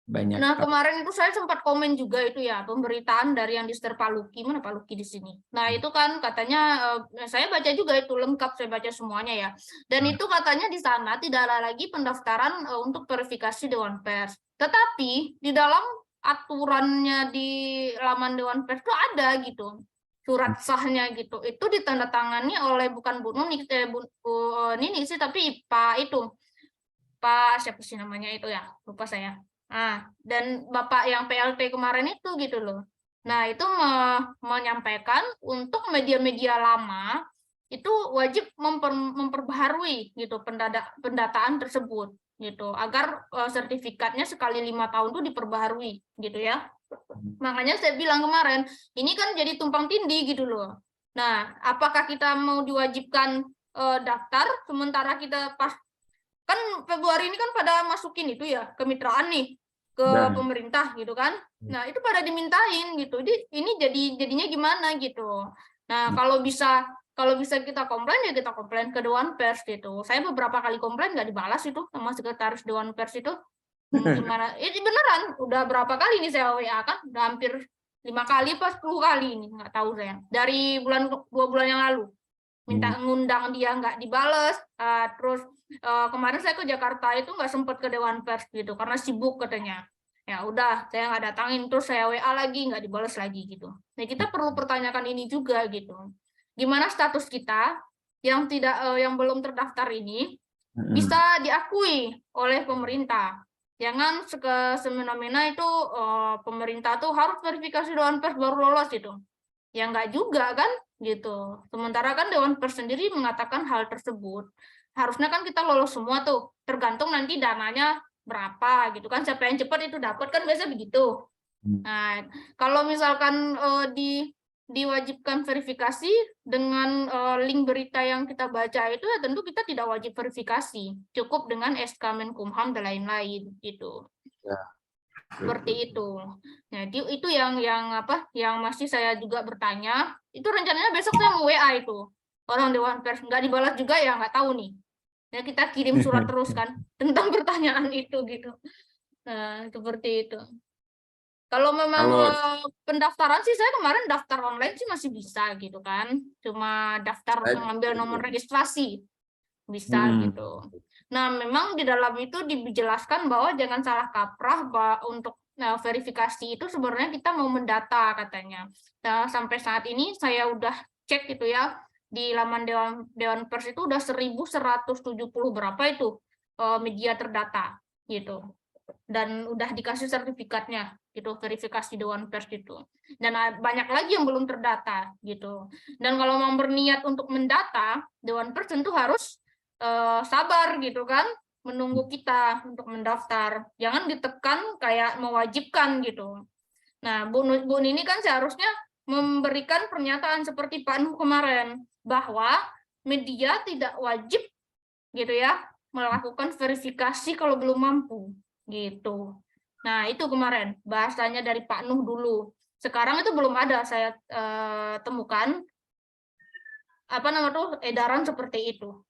banyak. Nah, kemarin itu saya sempat komen juga itu ya, pemberitaan dari yang di Pak Luki, mana Pak Luki di sini. Nah, itu kan katanya, saya baca juga itu lengkap, saya baca semuanya ya. Dan itu katanya di sana tidak ada lagi pendaftaran untuk verifikasi Dewan Pers. Tetapi di dalam aturannya di laman Dewan Pers itu ada gitu, surat sahnya gitu. Itu ditandatangani oleh bukan Bu Nuni, Bu Nini sih, tapi Pak siapa sih namanya itu ya, lupa saya. Dan Bapak yang PLT kemarin itu gitu loh. Nah, itu menyampaikan untuk media-media lama itu wajib memperbaharui gitu pendataan tersebut gitu agar sertifikatnya sekali 5 tahun itu diperbaharui gitu ya. Makanya saya bilang kemarin, ini kan jadi tumpang tindih gitu loh. Nah, apakah kita mau diwajibkan daftar sementara kita pas kan Februari ini kan pada masukin itu ya kemitraan nih ke pemerintah gitu kan. Nah, itu pada dimintain gitu. Ini jadinya gimana gitu. Nah, kalau bisa kita komplain ya kita komplain ke Dewan Pers gitu. Saya beberapa kali komplain nggak dibalas itu sama sekretaris Dewan Pers itu. Gimana? Ini beneran udah berapa kali nih saya WA kan? Udah hampir 5 kali pas 10 kali ini nggak tahu saya. Dari 2 bulan yang lalu minta ngundang dia nggak dibales, terus kemarin saya ke Jakarta itu nggak sempat ke Dewan Pers gitu karena sibuk katanya. Ya udah saya nggak datangin, terus saya WA lagi nggak dibales lagi gitu. Nah, kita perlu pertanyakan ini juga gitu, gimana status kita yang belum terdaftar ini bisa diakui oleh pemerintah. Jangan semena-mena itu pemerintah tuh harus verifikasi Dewan Pers baru lolos itu. Ya nggak juga kan gitu. Sementara kan Dewan Pers sendiri mengatakan hal tersebut. Harusnya kan kita lolos semua tuh, tergantung nanti dananya berapa gitu kan. Siapa yang cepat itu dapat kan biasa begitu. Nah, kalau misalkan diwajibkan verifikasi dengan link berita yang kita baca itu ya tentu kita tidak wajib verifikasi. Cukup dengan SK Menkumham dan lain-lain gitu. Ya. Seperti itu. Jadi itu yang masih saya juga bertanya. Itu rencananya besok saya mau WA itu orang Dewan Pers, nggak dibalas juga ya nggak tahu nih. Ya kita kirim surat terus kan tentang pertanyaan itu gitu. Nah, seperti itu. Kalau memang pendaftaran sih saya kemarin daftar online sih masih bisa gitu kan. Cuma daftar mengambil nomor registrasi bisa gitu. Nah, memang di dalam itu dijelaskan bahwa jangan salah kaprah untuk verifikasi itu sebenarnya kita mau mendata katanya. Nah, sampai saat ini saya udah cek gitu ya di laman Dewan Pers itu udah 1170 berapa itu media terdata gitu. Dan udah dikasih sertifikatnya gitu, verifikasi Dewan Pers itu. Dan banyak lagi yang belum terdata gitu. Dan kalau mau berniat untuk mendata, Dewan Pers tentu harus sabar gitu kan, menunggu kita untuk mendaftar. Jangan ditekan kayak mewajibkan gitu. Nah, Bu Nini kan seharusnya memberikan pernyataan seperti Pak Nuh kemarin bahwa media tidak wajib gitu ya melakukan verifikasi kalau belum mampu gitu. Nah, itu kemarin bahasanya dari Pak Nuh dulu. Sekarang itu belum ada saya temukan edaran seperti itu.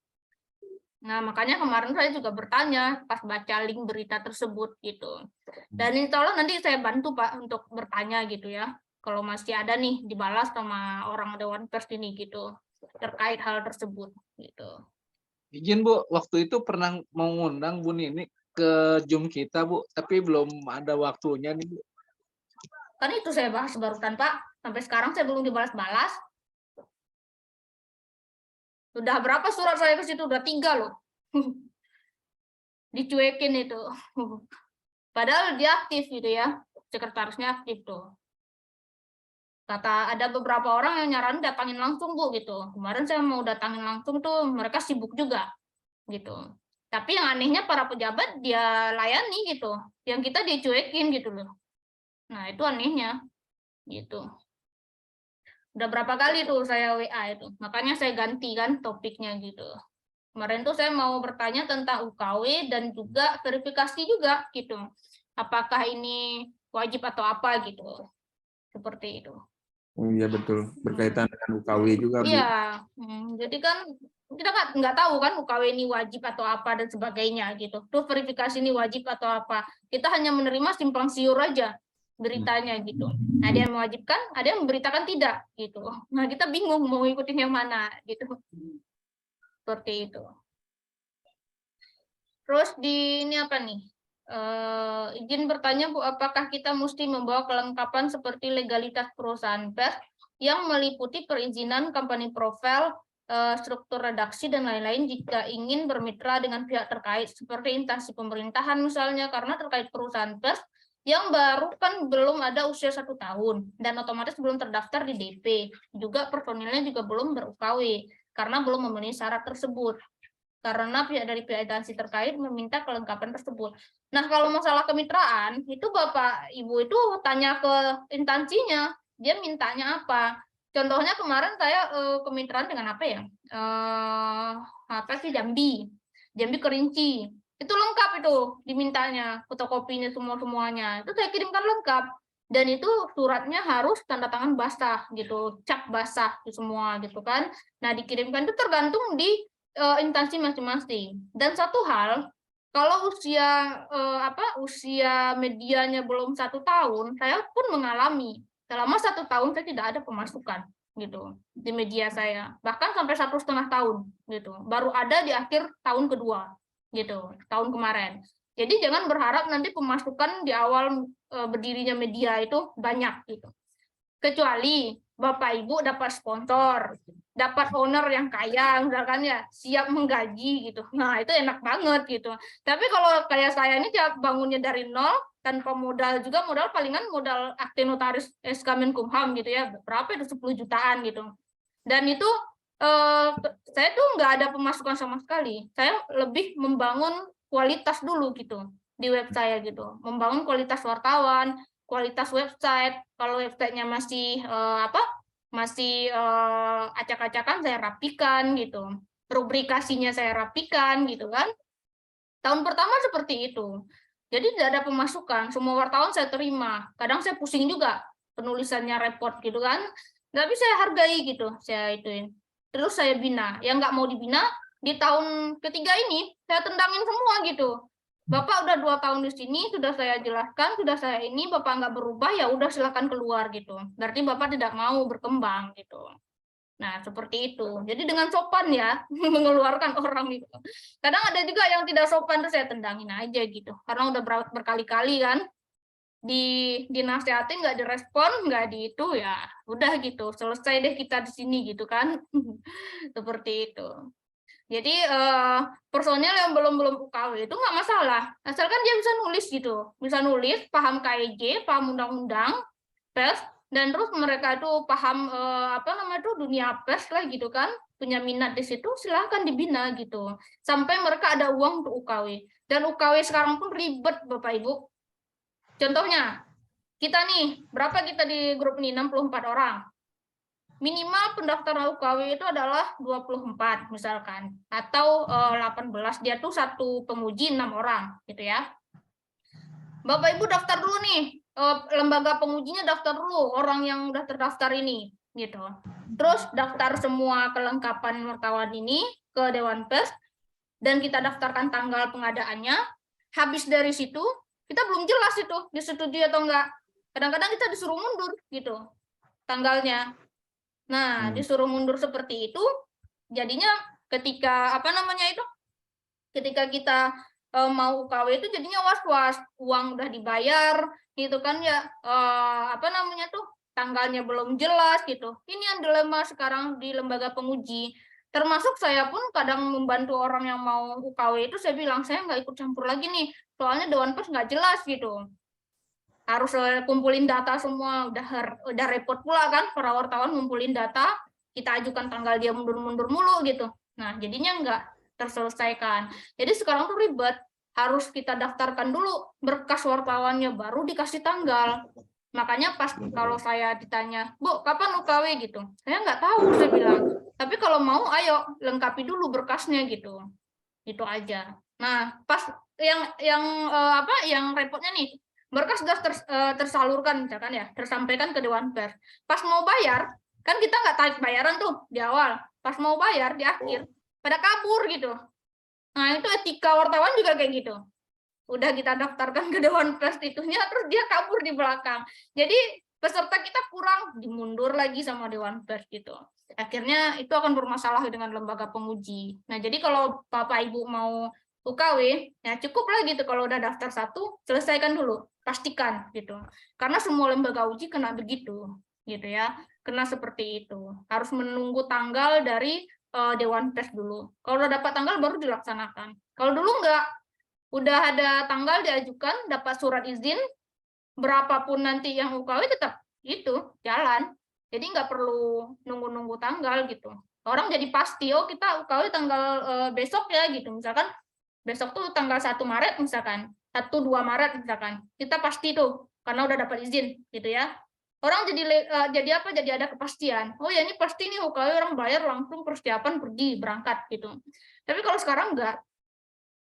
Nah, makanya kemarin saya juga bertanya pas baca link berita tersebut gitu. Dan insya Allah nanti saya bantu Pak untuk bertanya gitu ya. Kalau masih ada nih dibalas sama orang Dewan Pers ini gitu terkait hal tersebut gitu. Izin Bu, waktu itu pernah mau ngundang Bu Nini ke Zoom kita Bu, tapi belum ada waktunya nih Bu. Kan itu saya bahas barusan Pak. Sampai sekarang saya belum dibalas-balas. Udah berapa surat saya ke situ? Udah 3 loh. Dicuekin itu. Padahal dia aktif gitu ya. Sekretarisnya aktif tuh. Kata ada beberapa orang yang nyaranin datangin langsung Bu gitu. Kemarin saya mau datangin langsung tuh, mereka sibuk juga gitu. Tapi yang anehnya para pejabat dia layani gitu. Yang kita dicuekin gitu loh. Nah, itu anehnya gitu. Udah berapa kali tuh saya WA itu. Makanya saya ganti kan topiknya gitu. Kemarin tuh saya mau bertanya tentang UKW dan juga verifikasi juga gitu. Apakah ini wajib atau apa gitu. Seperti itu. Oh iya betul, berkaitan dengan UKW juga Bu. Iya, jadi kan kita kan nggak tahu kan UKW ini wajib atau apa dan sebagainya gitu. Terus verifikasi ini wajib atau apa. Kita hanya menerima simpang siur aja beritanya gitu. Ada yang mewajibkan, ada yang memberitakan tidak gitu. Nah kita bingung mau ngikutin yang mana gitu. Seperti itu. Terus di ini apa nih? Izin bertanya Bu, apakah kita mesti membawa kelengkapan seperti legalitas perusahaan pers yang meliputi perizinan, company profile, struktur redaksi dan lain-lain jika ingin bermitra dengan pihak terkait seperti instansi pemerintahan misalnya, karena terkait perusahaan pers yang baru kan belum ada usia 1 tahun dan otomatis belum terdaftar di DP, juga personilnya juga belum ber-UKW karena belum memenuhi syarat tersebut. Karena pihak instansi terkait meminta kelengkapan tersebut. Nah, kalau masalah kemitraan, itu Bapak Ibu itu tanya ke instansinya, dia mintanya apa. Contohnya kemarin saya kemitraan dengan apa ya? Apa sih Jambi Kerinci. Itu lengkap itu dimintanya, fotokopinya semuanya. Itu saya kirimkan lengkap. Dan itu suratnya harus tanda tangan basah gitu, cap basah itu semua gitu kan. Nah, dikirimkan itu tergantung di instansi masing-masing. Dan satu hal, kalau usia medianya belum 1 tahun, saya pun mengalami selama 1 tahun saya tidak ada pemasukan gitu di media saya, bahkan sampai 1,5 tahun gitu, baru ada di akhir tahun kedua gitu, tahun kemarin. Jadi jangan berharap nanti pemasukan di awal berdirinya media itu banyak gitu. Kecuali Bapak Ibu dapat sponsor, dapat owner yang kaya, misalkan ya siap menggaji gitu. Nah itu enak banget gitu. Tapi kalau kayak saya ini bangunnya dari nol tanpa modal juga, modal palingan modal akte notaris SK Menkumham gitu ya, berapa itu 10 jutaan gitu. Dan itu saya tuh nggak ada pemasukan sama sekali. Saya lebih membangun kualitas dulu gitu di web saya gitu, membangun kualitas wartawan, kualitas website. Kalau websitenya masih masih acak-acakan, saya rapikan gitu. Rubrikasinya saya rapikan gitu kan. Tahun pertama seperti itu. Jadi tidak ada pemasukan. Semua wartawan saya terima. Kadang saya pusing juga penulisannya repot gitu kan. Tapi saya hargai gitu. Saya ituin. Terus saya bina. Yang nggak mau dibina di tahun ketiga ini saya tendangin semua gitu. Bapak udah 2 tahun di sini, sudah saya jelaskan, sudah saya ini, Bapak nggak berubah, ya udah silakan keluar gitu. Berarti Bapak tidak mau berkembang gitu. Nah, seperti itu. Jadi dengan sopan ya, mengeluarkan orang gitu. Kadang ada juga yang tidak sopan, terus saya tendangin aja gitu. Karena udah berkali-kali kan, dinasihatin nggak direspon, nggak di itu, ya udah gitu. Selesai deh kita di sini gitu kan. Seperti itu. Jadi personil yang belum UKW itu nggak masalah, asalkan dia bisa nulis gitu, bisa nulis, paham KIJ, paham undang-undang pers, dan terus mereka itu paham dunia pers lah gitu kan, punya minat di situ, silahkan dibina gitu, sampai mereka ada uang untuk UKW. Dan UKW sekarang pun ribet Bapak Ibu. Contohnya kita nih, berapa kita di grup ini? 64 orang. Minimal pendaftaran UKW itu adalah 24 misalkan, atau 18, dia tuh satu penguji 6 orang gitu ya. Bapak Ibu daftar dulu nih, lembaga pengujinya daftar dulu orang yang udah terdaftar ini gitu. Terus daftar semua kelengkapan wartawan ini ke Dewan Pers, dan kita daftarkan tanggal pengadaannya, habis dari situ kita belum jelas itu disetujui atau enggak. Kadang-kadang kita disuruh mundur gitu tanggalnya. Nah, disuruh mundur seperti itu, jadinya ketika ketika kita mau UKW itu jadinya was-was, uang udah dibayar gitu kan ya, tanggalnya belum jelas gitu. Ini yang dilema sekarang di lembaga penguji. Termasuk saya pun kadang membantu orang yang mau UKW itu, saya bilang saya nggak ikut campur lagi nih, soalnya Dewan Pers nggak jelas gitu. Harus kumpulin data semua, udah repot pula kan para wartawan ngumpulin data, kita ajukan tanggal dia mundur-mundur mulu gitu. Nah, jadinya nggak terselesaikan. Jadi sekarang tuh ribet, harus kita daftarkan dulu berkas wartawannya, baru dikasih tanggal. Makanya pas kalau saya ditanya, Bu, kapan UKW gitu? Saya nggak tahu, saya bilang. Tapi kalau mau, ayo lengkapi dulu berkasnya gitu. Itu aja. Nah, pas yang repotnya nih, berkas sudah tersalurkan, misalkan ya, tersampaikan ke Dewan Pers. Pas mau bayar, kan kita nggak tarik bayaran tuh di awal. Pas mau bayar di akhir, pada kabur gitu. Nah, itu etika wartawan juga kayak gitu. Udah kita daftarkan ke Dewan Pers itunya, terus dia kabur di belakang. Jadi peserta kita kurang, dimundur lagi sama Dewan Pers gitu. Akhirnya itu akan bermasalah dengan lembaga penguji. Nah, jadi kalau Bapak Ibu mau UKW, ya cukup lah gitu kalau udah daftar satu, selesaikan dulu, pastikan gitu. Karena semua lembaga uji kena begitu, gitu ya. Kena seperti itu. Harus menunggu tanggal dari Dewan Pers dulu. Kalau udah dapat tanggal baru dilaksanakan. Kalau dulu enggak, udah ada tanggal diajukan, dapat surat izin, berapapun nanti yang UKW tetap itu jalan. Jadi nggak perlu nunggu-nunggu tanggal gitu. Orang jadi pasti, oh kita UKW tanggal besok ya gitu. Misalkan besok tuh tanggal 1 Maret misalkan, 1-2 Maret misalkan. Kita pasti tuh karena udah dapat izin gitu ya. Orang jadi ada kepastian. Oh ya ini pasti nih UKW, orang bayar langsung persiapan pergi berangkat gitu. Tapi kalau sekarang enggak.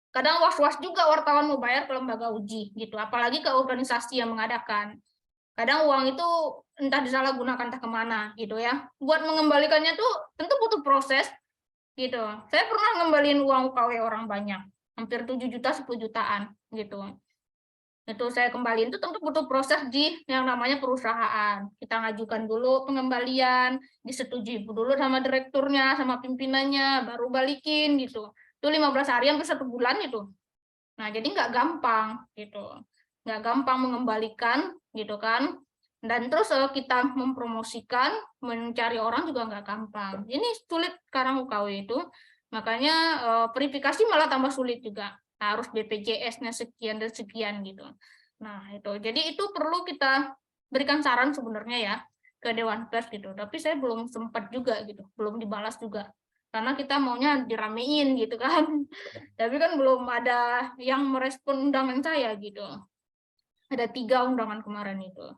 Kadang was-was juga wartawan mau bayar ke lembaga uji gitu, apalagi ke organisasi yang mengadakan. Kadang uang itu entah disalahgunakan entah kemana gitu ya. Buat mengembalikannya tuh tentu butuh proses gitu. Saya pernah ngembaliin uang UKW orang banyak, hampir 7 juta 10 jutaan gitu. Itu saya kembaliin itu tentu butuh proses di yang namanya perusahaan. Kita ngajukan dulu pengembalian, disetujui dulu sama direkturnya, sama pimpinannya, baru balikin gitu. Itu 15 hari sampai 1 bulan itu. Nah, jadi nggak gampang gitu. Nggak gampang mengembalikan gitu kan. Dan terus kita mempromosikan, mencari orang juga nggak gampang. Ini sulit sekarang UKW itu. Makanya verifikasi malah tambah sulit juga. Harus BPJS-nya sekian dan sekian gitu. Nah, itu. Jadi itu perlu kita berikan saran sebenarnya ya ke Dewan Pers gitu. Tapi saya belum sempat juga gitu. Belum dibalas juga. Karena kita maunya diramein gitu kan. Tapi kan belum ada yang merespon undangan saya gitu. Ada 3 undangan kemarin itu.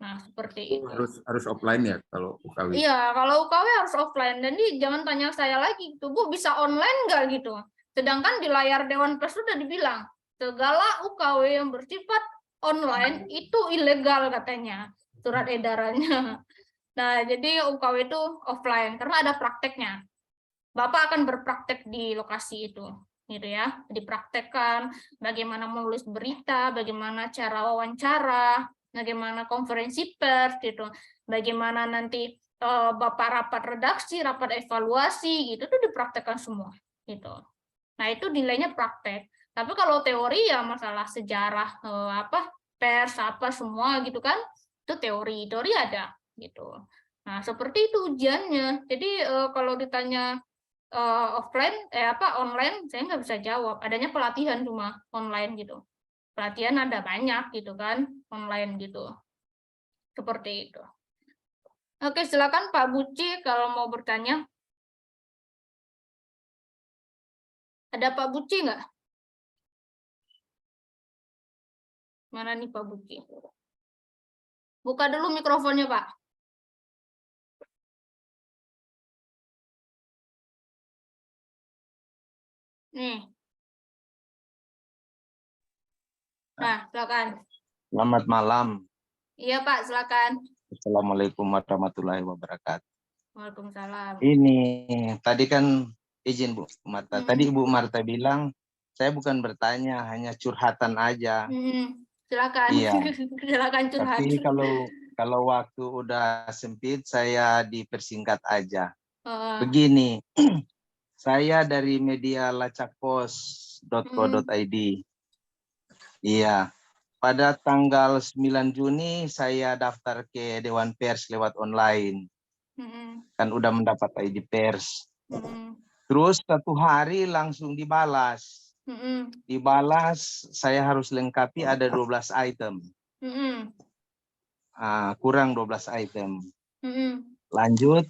Nah, seperti itu. Harus offline ya kalau UKW. Iya, kalau UKW harus offline. Dan jangan tanya saya lagi gitu, Bu, bisa online nggak gitu? Sedangkan di layar Dewan Pers sudah dibilang, segala UKW yang bersifat online itu ilegal katanya, surat edarannya. Nah, jadi UKW itu offline, karena ada prakteknya. Bapak akan berpraktek di lokasi itu, gitu ya. Dipraktekkan bagaimana menulis berita, bagaimana cara wawancara, bagaimana konferensi pers, gitu. Bagaimana nanti Bapak rapat redaksi, rapat evaluasi, gitu, itu dipraktekkan semua, gitu. Nah, itu nilainya praktek. Tapi kalau teori ya masalah sejarah pers apa semua gitu kan, itu teori ada gitu. Nah, seperti itu ujiannya. Jadi kalau ditanya online saya nggak bisa jawab. Adanya pelatihan cuma online gitu. Pelatihan ada banyak gitu kan, online gitu. Seperti itu. Oke, silakan Pak Buci kalau mau bertanya. Ada Pak Buci nggak? Mana nih Pak Buci? Buka dulu mikrofonnya, Pak. Nih. Nah, silakan. Selamat malam. Iya, Pak, silakan. Assalamualaikum warahmatullahi wabarakatuh. Waalaikumsalam. Ini tadi kan izin Bu Marta. Tadi Ibu Marta bilang saya bukan bertanya, hanya curhatan aja. Silakan. Iya. Silakan curhat. Tapi kalau waktu udah sempit, saya dipersingkat aja. Begini, saya dari media lacakpos.co.id. Iya. Pada tanggal 9 Juni saya daftar ke Dewan Pers lewat online. Kan udah mendapat ID pers. Terus 1 hari langsung dibalas. Dibalas saya harus lengkapi ada 12 item. Kurang 12 item. Lanjut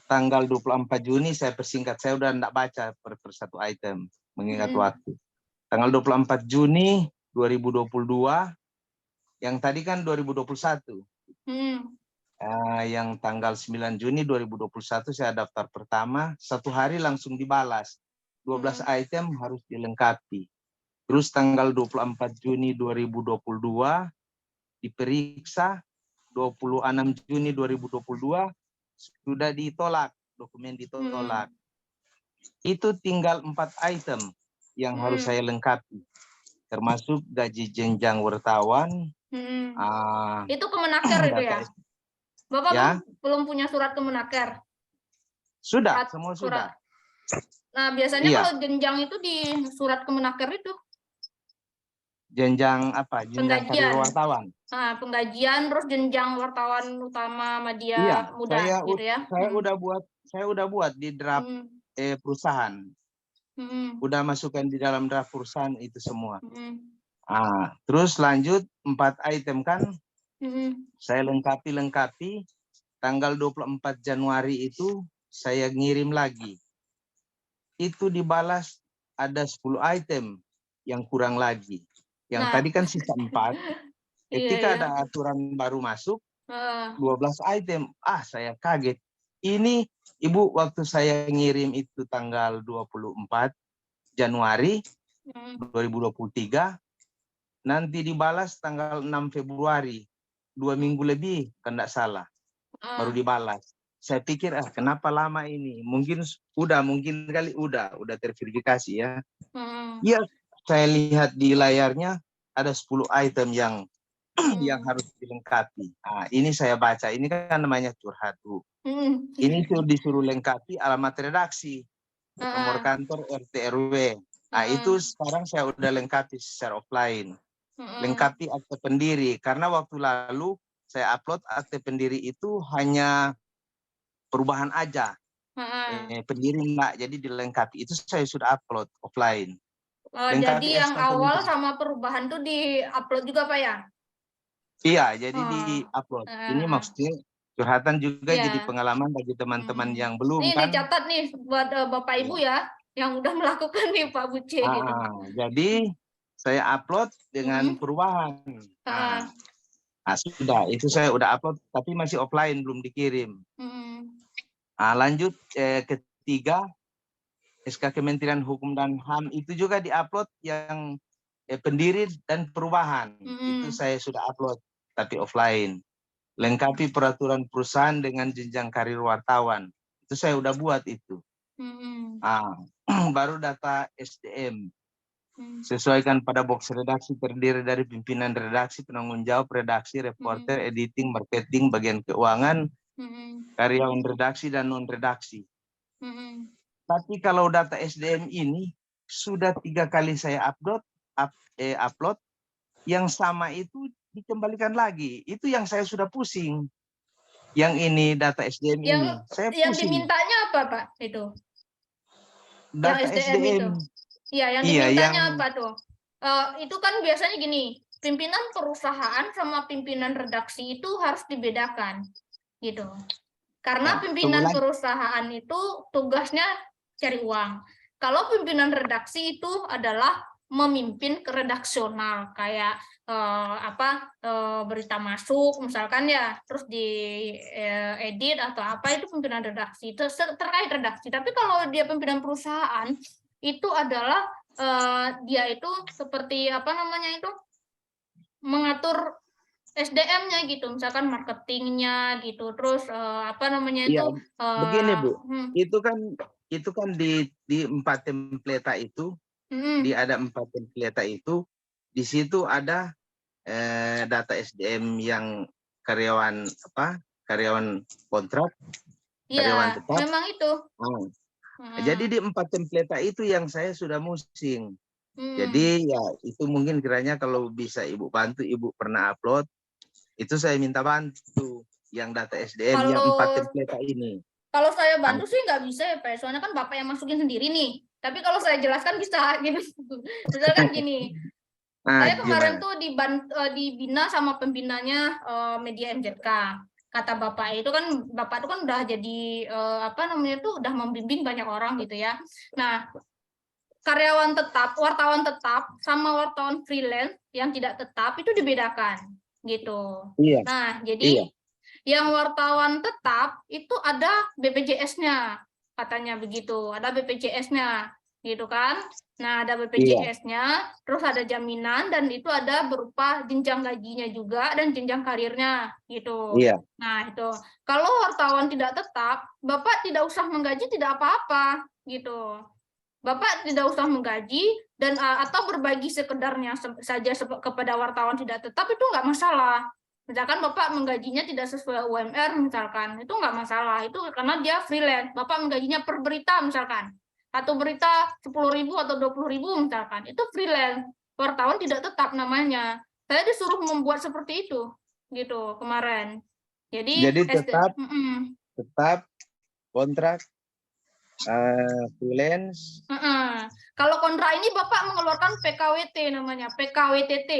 tanggal 24 Juni saya persingkat. Saya udah enggak baca per 1 item mengingat waktu. Tanggal 24 Juni 2022, yang tadi kan 2021. Yang tanggal 9 Juni 2021 saya daftar pertama, 1 hari langsung dibalas. 12 item harus dilengkapi. Terus tanggal 24 Juni 2022 diperiksa, 26 Juni 2022 sudah ditolak, dokumen ditolak. Itu tinggal 4 item yang harus saya lengkapi. Termasuk gaji jenjang wartawan. Itu Kemenaker itu ya? Bapak ya? belum punya surat Kemenaker? Sudah, semua sudah. Nah, biasanya Iya. kalau jenjang itu di surat Kemenaker itu. Jenjang apa? Jenjang karir Penggajian. wartawan. Nah, penggajian terus jenjang wartawan utama media muda gitu ya. Saya udah buat di draft perusahaan. Udah masukkan di dalam draft perusahaan itu semua. Terus lanjut 4 item kan. Saya lengkapi. Tanggal 24 Januari itu saya ngirim lagi. Itu dibalas ada 10 item yang kurang lagi. Yang tadi kan sisa 4. Ketika ada aturan baru masuk, 12 item. Saya kaget. Ini Ibu waktu saya ngirim itu tanggal 24 Januari 2023, nanti dibalas tanggal 6 Februari. 2 minggu lebih, kan tidak salah. Baru dibalas. Saya pikir, kenapa lama ini? Mungkin kali udah terverifikasi ya. Iya, saya lihat di layarnya ada 10 item yang harus dilengkapi. Ini saya baca, ini kan namanya curhat, Bu. Ini disuruh lengkapi alamat redaksi, nomor kantor, RT RW. Itu sekarang saya udah lengkapi secara offline. Lengkapi akte pendiri, karena waktu lalu saya upload akte pendiri itu hanya perubahan aja. Pendiri enggak, jadi dilengkapi. Itu saya sudah upload offline. Jadi yang awal sama perubahan tuh di-upload juga Pak ya? Iya, jadi di-upload. Ini maksudnya curhatan juga jadi pengalaman bagi teman-teman yang belum Ini kan. dicatat nih buat Bapak Ibu ya, yang udah melakukan nih Pak Buce gitu. Jadi saya upload dengan perubahan. Sudah, itu saya udah upload, tapi masih offline, belum dikirim. Lanjut ketiga, SK Kementerian Hukum dan HAM itu juga diupload yang pendiri dan perubahan. Itu saya sudah upload, tapi offline. Lengkapi peraturan perusahaan dengan jenjang karir wartawan. Itu saya udah buat itu. Baru data SDM. Sesuaikan pada box redaksi terdiri dari pimpinan redaksi, penanggung jawab redaksi, reporter, editing, marketing, bagian keuangan, karyawan redaksi dan non redaksi. Tapi kalau data SDM ini sudah 3 kali saya upload, yang sama itu dikembalikan lagi. Itu yang saya sudah pusing. Yang ini data SDM ini, saya pusing. Yang dimintanya apa Pak itu? Data yang SDM itu. Iya, yang dimintanya apa tuh? Itu kan biasanya gini, pimpinan perusahaan sama pimpinan redaksi itu harus dibedakan, gitu. Karena pimpinan perusahaan itu tugasnya cari uang. Kalau pimpinan redaksi itu adalah memimpin ke redaksional, kayak berita masuk misalkan ya, terus di edit atau apa, itu pimpinan redaksi, itu terkait redaksi. Tapi kalau dia pimpinan perusahaan itu adalah dia itu seperti mengatur SDM-nya gitu, misalkan marketingnya gitu, terus begini Bu, itu kan di 4 template itu, ada 4 template itu, di situ ada data SDM yang karyawan karyawan kontrak, karyawan Iya, tetap. memang itu. Jadi di 4 template itu yang saya sudah musing. Hmm. Jadi ya itu mungkin kiranya kalau bisa Ibu bantu, Ibu pernah upload, itu saya minta bantu yang data SDM yang 4 template ini. Kalau saya bantu sih nggak bisa ya Pak, soalnya kan Bapak yang masukin sendiri nih. Tapi kalau saya jelaskan bisa gitu. Misalkan gini, saya kemarin tuh dibina sama pembinanya media MZK. Kata Bapak itu kan, Bapak itu kan udah jadi udah membimbing banyak orang gitu ya. Nah, karyawan tetap, wartawan tetap sama wartawan freelance yang tidak tetap itu dibedakan gitu. Iya. Nah, jadi yang wartawan tetap itu ada BPJS-nya, katanya begitu, ada BPJS-nya gitu kan. Nah, ada BPJS-nya, terus ada jaminan, dan itu ada berupa jenjang gajinya juga dan jenjang karirnya gitu. Iya. Nah, itu kalau wartawan tidak tetap, Bapak tidak usah menggaji, tidak apa-apa gitu. Bapak tidak usah menggaji dan atau berbagi sekedarnya saja kepada wartawan tidak tetap, itu nggak masalah. Misalkan Bapak menggajinya tidak sesuai UMR misalkan, itu nggak masalah. Itu karena dia freelance. Bapak menggajinya per berita misalkan. Satu berita 10.000 atau 20.000 misalkan. Itu freelance. Wartawan tidak tetap namanya. Saya disuruh membuat seperti itu gitu kemarin. Jadi tetap kontrak freelance. Kalau kontrak ini Bapak mengeluarkan PKWT namanya, PKWTT.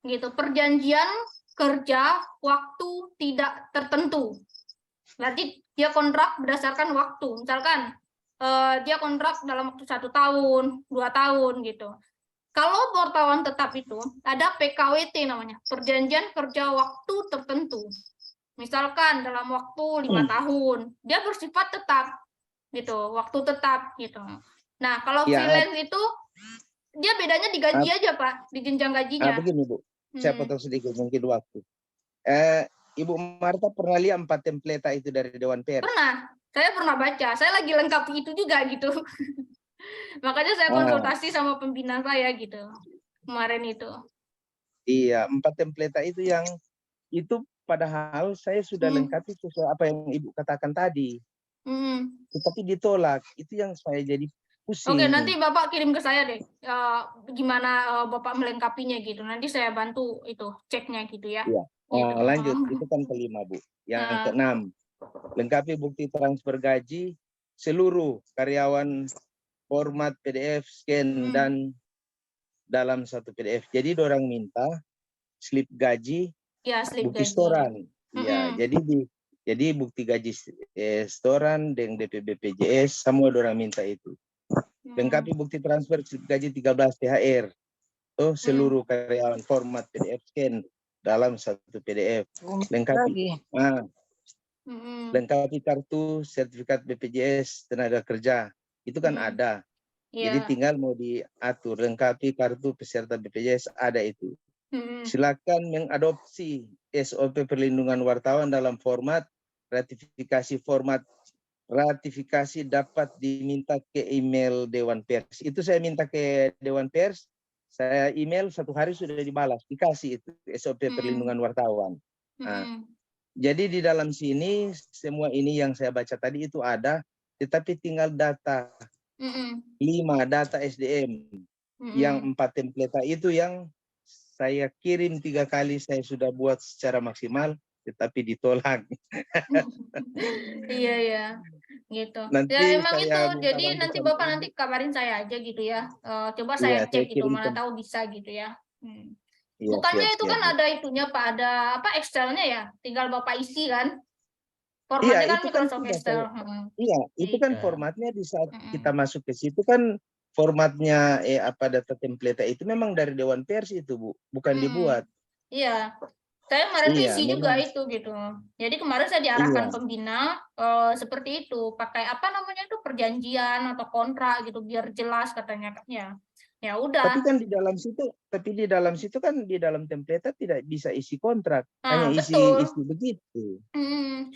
Gitu, perjanjian kerja waktu tidak tertentu. Berarti dia kontrak berdasarkan waktu. Misalkan dia kontrak dalam waktu 1 tahun, 2 tahun gitu. Kalau wartawan tetap itu ada PKWT namanya, perjanjian kerja waktu tertentu. Misalkan dalam waktu 5 tahun, dia bersifat tetap gitu, waktu tetap gitu. Nah, kalau freelance itu dia bedanya di gaji aja, Pak, di jenjang gajinya. Begini, Bu. Saya potong sedikit mungkin waktu. Ibu Marta pernah lihat 4 template itu dari Dewan Pers? Pernah. Saya pernah baca. Saya lagi lengkapi itu juga gitu. Makanya saya konsultasi sama pembina saya gitu. Kemarin itu. Iya, 4 template itu yang itu padahal saya sudah lengkapi sesuai apa yang Ibu katakan tadi. Tetapi ditolak. Itu yang saya jadi pusing. Oke, nanti Bapak kirim ke saya deh. Gimana Bapak melengkapinya gitu. Nanti saya bantu itu ceknya gitu ya. Iya. Gitu. Lanjut, itu kan kelima, Bu. Yang keenam, lengkapi bukti transfer gaji seluruh karyawan format PDF scan dan dalam satu PDF. Jadi orang minta slip gaji, bukti setoran. Ya, jadi bukti gaji setoran dengan DP BPJS semua orang minta itu. Lengkapi bukti transfer slip gaji 13 THR. Seluruh karyawan format PDF scan dalam satu PDF. Lengkapi. Lengkapi kartu sertifikat BPJS tenaga kerja. Itu kan ada. Jadi tinggal mau diatur. Lengkapi kartu peserta BPJS, ada itu. Silakan mengadopsi SOP perlindungan wartawan dalam format ratifikasi. Ratifikasi dapat diminta ke email Dewan Pers. Itu saya minta ke Dewan Pers. Saya email 1 hari sudah dibalas, dikasih itu SOP perlindungan wartawan. Jadi di dalam sini semua ini yang saya baca tadi itu ada, tetapi tinggal data 5 data SDM yang 4 template itu yang saya kirim 3 kali, saya sudah buat secara maksimal, tetapi ditolak. Iya. Gitu. Nanti ya emang itu, jadi nanti Bapak nanti kabarin saya aja gitu ya. Coba saya cek gitu, mana tahu bisa gitu ya. Bukannya itu kan ada itunya Pak, ada apa Excel-nya ya, tinggal Bapak isi kan. Formatnya kan Microsoft Excel. Iya, itu kan formatnya di saat kita masuk ke situ kan formatnya data template itu memang dari Dewan Pers itu, Bu, bukan dibuat. Iya. Saya kemarin isi juga itu gitu. Jadi kemarin saya diarahkan pembina seperti itu, pakai apa namanya itu perjanjian atau kontrak gitu biar jelas katanya. Ya udah. Tapi kan di dalam situ kan di dalam template tidak bisa isi kontrak, hanya isi begitu.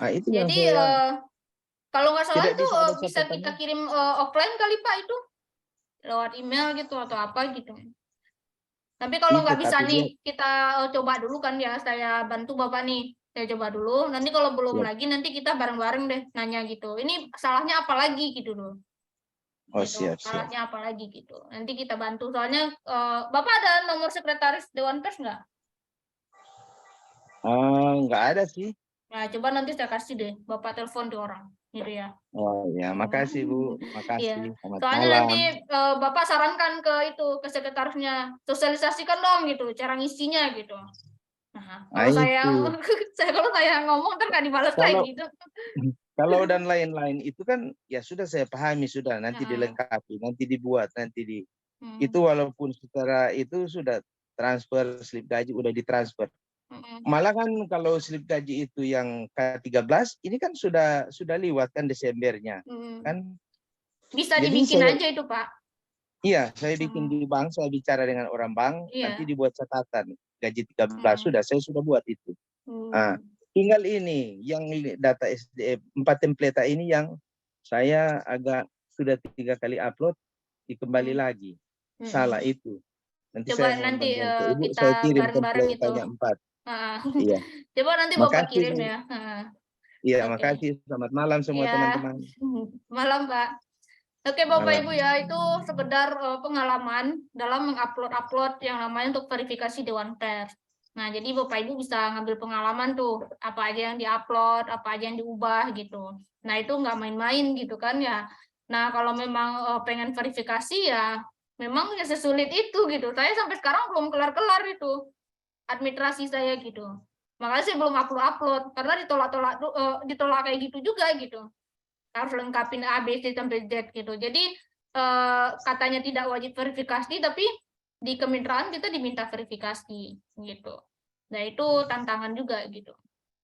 Itu jadi Kalau nggak salah Tidak itu bisa ada bisa kita catatannya. kirim offline kali Pak, itu lewat email gitu atau apa gitu. Tapi kalau nggak bisa Tapi dia nih, kita coba dulu kan ya, saya bantu Bapak nih. Saya coba dulu, nanti kalau belum Siap. lagi nanti kita bareng-bareng deh nanya gitu. Ini salahnya apa lagi gitu loh. Oh, Gitu. siap. Salahnya apa lagi gitu. Nanti kita bantu. Soalnya Bapak ada nomor sekretaris Dewan Pers nggak? Nggak ada sih. Nah, coba nanti saya kasih deh. Bapak telepon tuh orang. Gitu ya. Oh ya, makasih Bu. Iya. Makasih. Selamat Soalnya malam. nanti Bapak sarankan ke itu, ke sekretarisnya. Sosialisasikan dong gitu, cara ngisinya gitu. Nah, kalau saya itu. kalau saya ngomong ntar nggak dibalas kayak Kalau gitu. kalau dan lain-lain itu kan ya sudah saya pahami sudah, nanti Heeh. dilengkapi, nanti dibuat, nanti di Hmm. itu walaupun secara itu sudah transfer slip gaji udah ditransfer. Hmm. Malah kan kalau slip gaji itu yang K13 ini kan sudah liwat kan Desembernya. Hmm. Kan Bisa jadi dibikin saya, aja itu Pak. iya, saya bikin di bank, saya bicara dengan orang bank, Iya. nanti dibuat catatan gaji 13 sudah, saya sudah buat itu. Nah, tinggal ini yang data SDM 4 template ini yang saya agak sudah 3 kali upload dikembali lagi. Salah itu. Nanti Coba saya mohon nanti bantuan ke Ibu, kita saya kirim bareng-bareng itu. template-nya 4. Iya. Coba nanti Bapak Makasih, kirim Bu. ya. Iya, Oke. makasih. Selamat malam semua Ya. teman-teman. Malam Pak. Oke Bapak Malam. Ibu ya, itu sekedar pengalaman dalam mengupload yang namanya untuk verifikasi Dewan Pers. Nah, jadi Bapak Ibu bisa ngambil pengalaman tuh, apa aja yang diupload, apa aja yang diubah gitu. Nah, itu nggak main-main gitu kan ya. Nah, kalau memang pengen verifikasi ya, memang ya sesulit itu gitu. Saya sampai sekarang belum kelar-kelar itu administrasi saya gitu. Makanya saya belum upload karena ditolak kayak gitu juga gitu. Harus lengkapin A, B, C, sampai Z gitu. Jadi katanya tidak wajib verifikasi, tapi di kemitraan kita diminta verifikasi gitu. Nah itu tantangan juga gitu.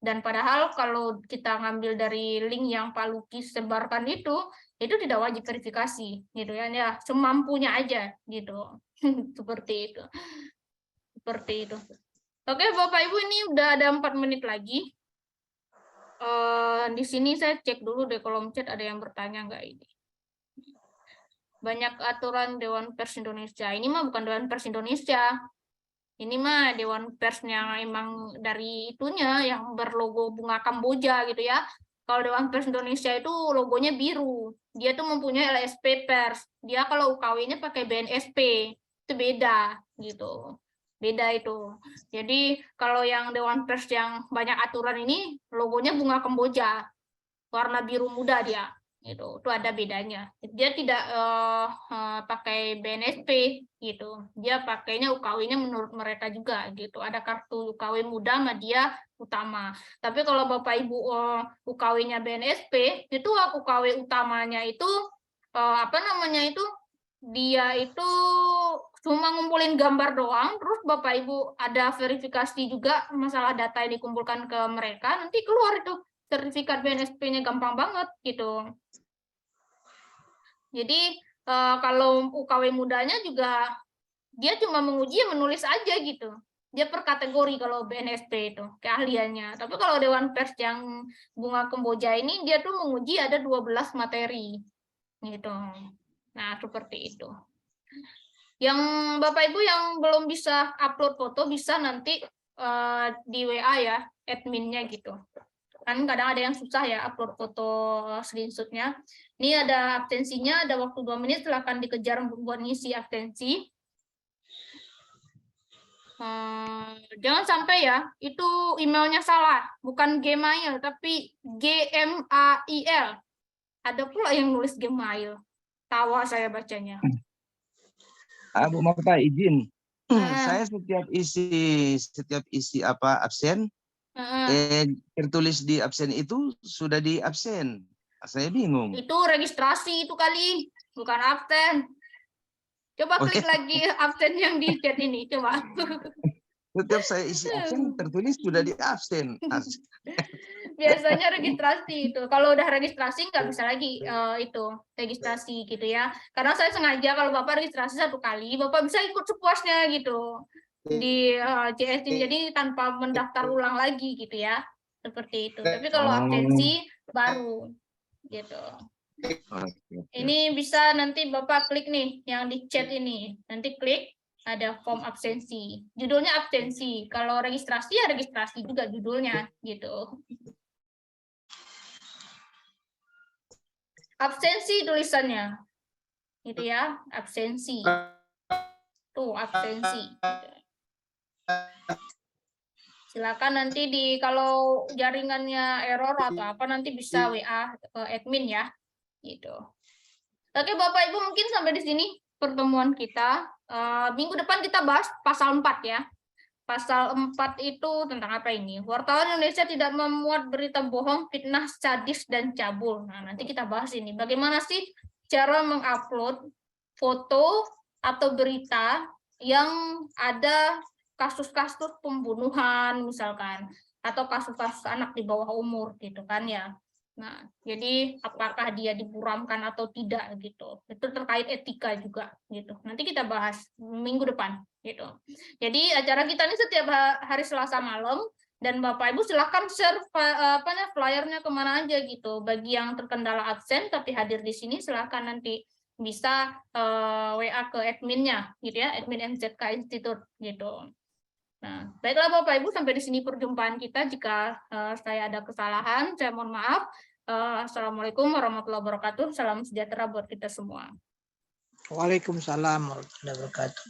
Dan padahal kalau kita ngambil dari link yang Pak Luki sebarkan itu tidak wajib verifikasi gitu ya. Ya semampunya aja gitu. Seperti itu. Seperti itu. Oke Bapak Ibu, ini udah ada 4 menit lagi. Di sini saya cek dulu deh kolom chat ada yang bertanya nggak ini. Banyak aturan Dewan Pers Indonesia. Ini mah bukan Dewan Pers Indonesia. Ini mah Dewan Persnya emang dari itunya yang berlogo bunga Kamboja gitu ya. Kalau Dewan Pers Indonesia itu logonya biru. Dia tuh mempunyai LSP Pers. Dia kalau UKW-nya pakai BNSP. Itu beda gitu. Beda itu. Jadi kalau yang Dewan Pers yang banyak aturan ini logonya bunga Kamboja. Warna biru muda dia. Itu ada bedanya. Dia tidak pakai BNSP gitu. Dia pakainya UKW-nya menurut mereka juga gitu. Ada kartu UKW muda sama dia utama. Tapi kalau Bapak Ibu UKW-nya BNSP, itu UKW utamanya itu apa namanya itu? Dia itu cuma ngumpulin gambar doang, terus Bapak Ibu ada verifikasi juga masalah data yang dikumpulkan ke mereka, nanti keluar itu sertifikat BNSP-nya gampang banget gitu. Jadi kalau UKW mudanya juga dia cuma menguji menulis aja gitu. Dia per kategori kalau BNSP itu keahliannya. Tapi kalau Dewan Pers yang bunga Kamboja ini dia tuh menguji ada 12 materi gitu. Nah, seperti itu. Yang Bapak Ibu yang belum bisa upload foto bisa nanti di WA ya, adminnya gitu. Kan kadang ada yang susah ya upload foto screenshot-nya. Ini ada absensinya, ada waktu 2 menit, silakan dikejar buat ngisi absensi. Jangan sampai ya, itu emailnya salah, bukan Gmail, tapi Gmail. Ada pula yang nulis Gmail. Tawa saya bacanya. Bu Marta izin. Saya setiap isi apa absen, tertulis di absen itu sudah di absen. Saya bingung. Itu registrasi itu kali, bukan absen. Coba klik lagi absen yang di chat ini, coba. Setiap saya isi absen tertulis sudah di absen. Biasanya registrasi itu. Kalau udah registrasi nggak bisa lagi itu registrasi gitu ya. Karena saya sengaja kalau Bapak registrasi 1 kali, Bapak bisa ikut sepuasnya gitu di CS ini. Jadi tanpa mendaftar ulang lagi gitu ya. Seperti itu. Tapi kalau absensi baru gitu. Oke. Ini bisa nanti Bapak klik nih yang di chat ini. Nanti klik ada form absensi. Judulnya absensi. Kalau registrasi ya registrasi juga judulnya gitu. Absensi tulisannya. Gitu ya, absensi. Tuh, absensi. Gitu. Silakan nanti kalau jaringannya error atau apa nanti bisa WA ke admin ya. Gitu. Oke, Bapak Ibu, mungkin sampai di sini pertemuan kita. Minggu depan kita bahas pasal 4 ya. Pasal 4 itu tentang apa ini? Wartawan Indonesia tidak memuat berita bohong, fitnah, sadis, dan cabul. Nah, nanti kita bahas ini. Bagaimana sih cara mengupload foto atau berita yang ada kasus-kasus pembunuhan misalkan, atau kasus-kasus anak di bawah umur gitu kan ya. Nah, jadi apakah dia diburamkan atau tidak gitu. Itu terkait etika juga gitu. Nanti kita bahas minggu depan gitu. Jadi acara kita ini setiap hari Selasa malam dan Bapak Ibu silakan share flyernya kemana aja gitu. Bagi yang terkendala absen tapi hadir di sini silakan nanti bisa WA ke adminnya gitu ya, admin MZK Institute gitu. Nah, baiklah Bapak Ibu, sampai di sini perjumpaan kita. Jika saya ada kesalahan, saya mohon maaf. Assalamualaikum warahmatullahi wabarakatuh. Salam sejahtera buat kita semua. Waalaikumsalam warahmatullahi wabarakatuh.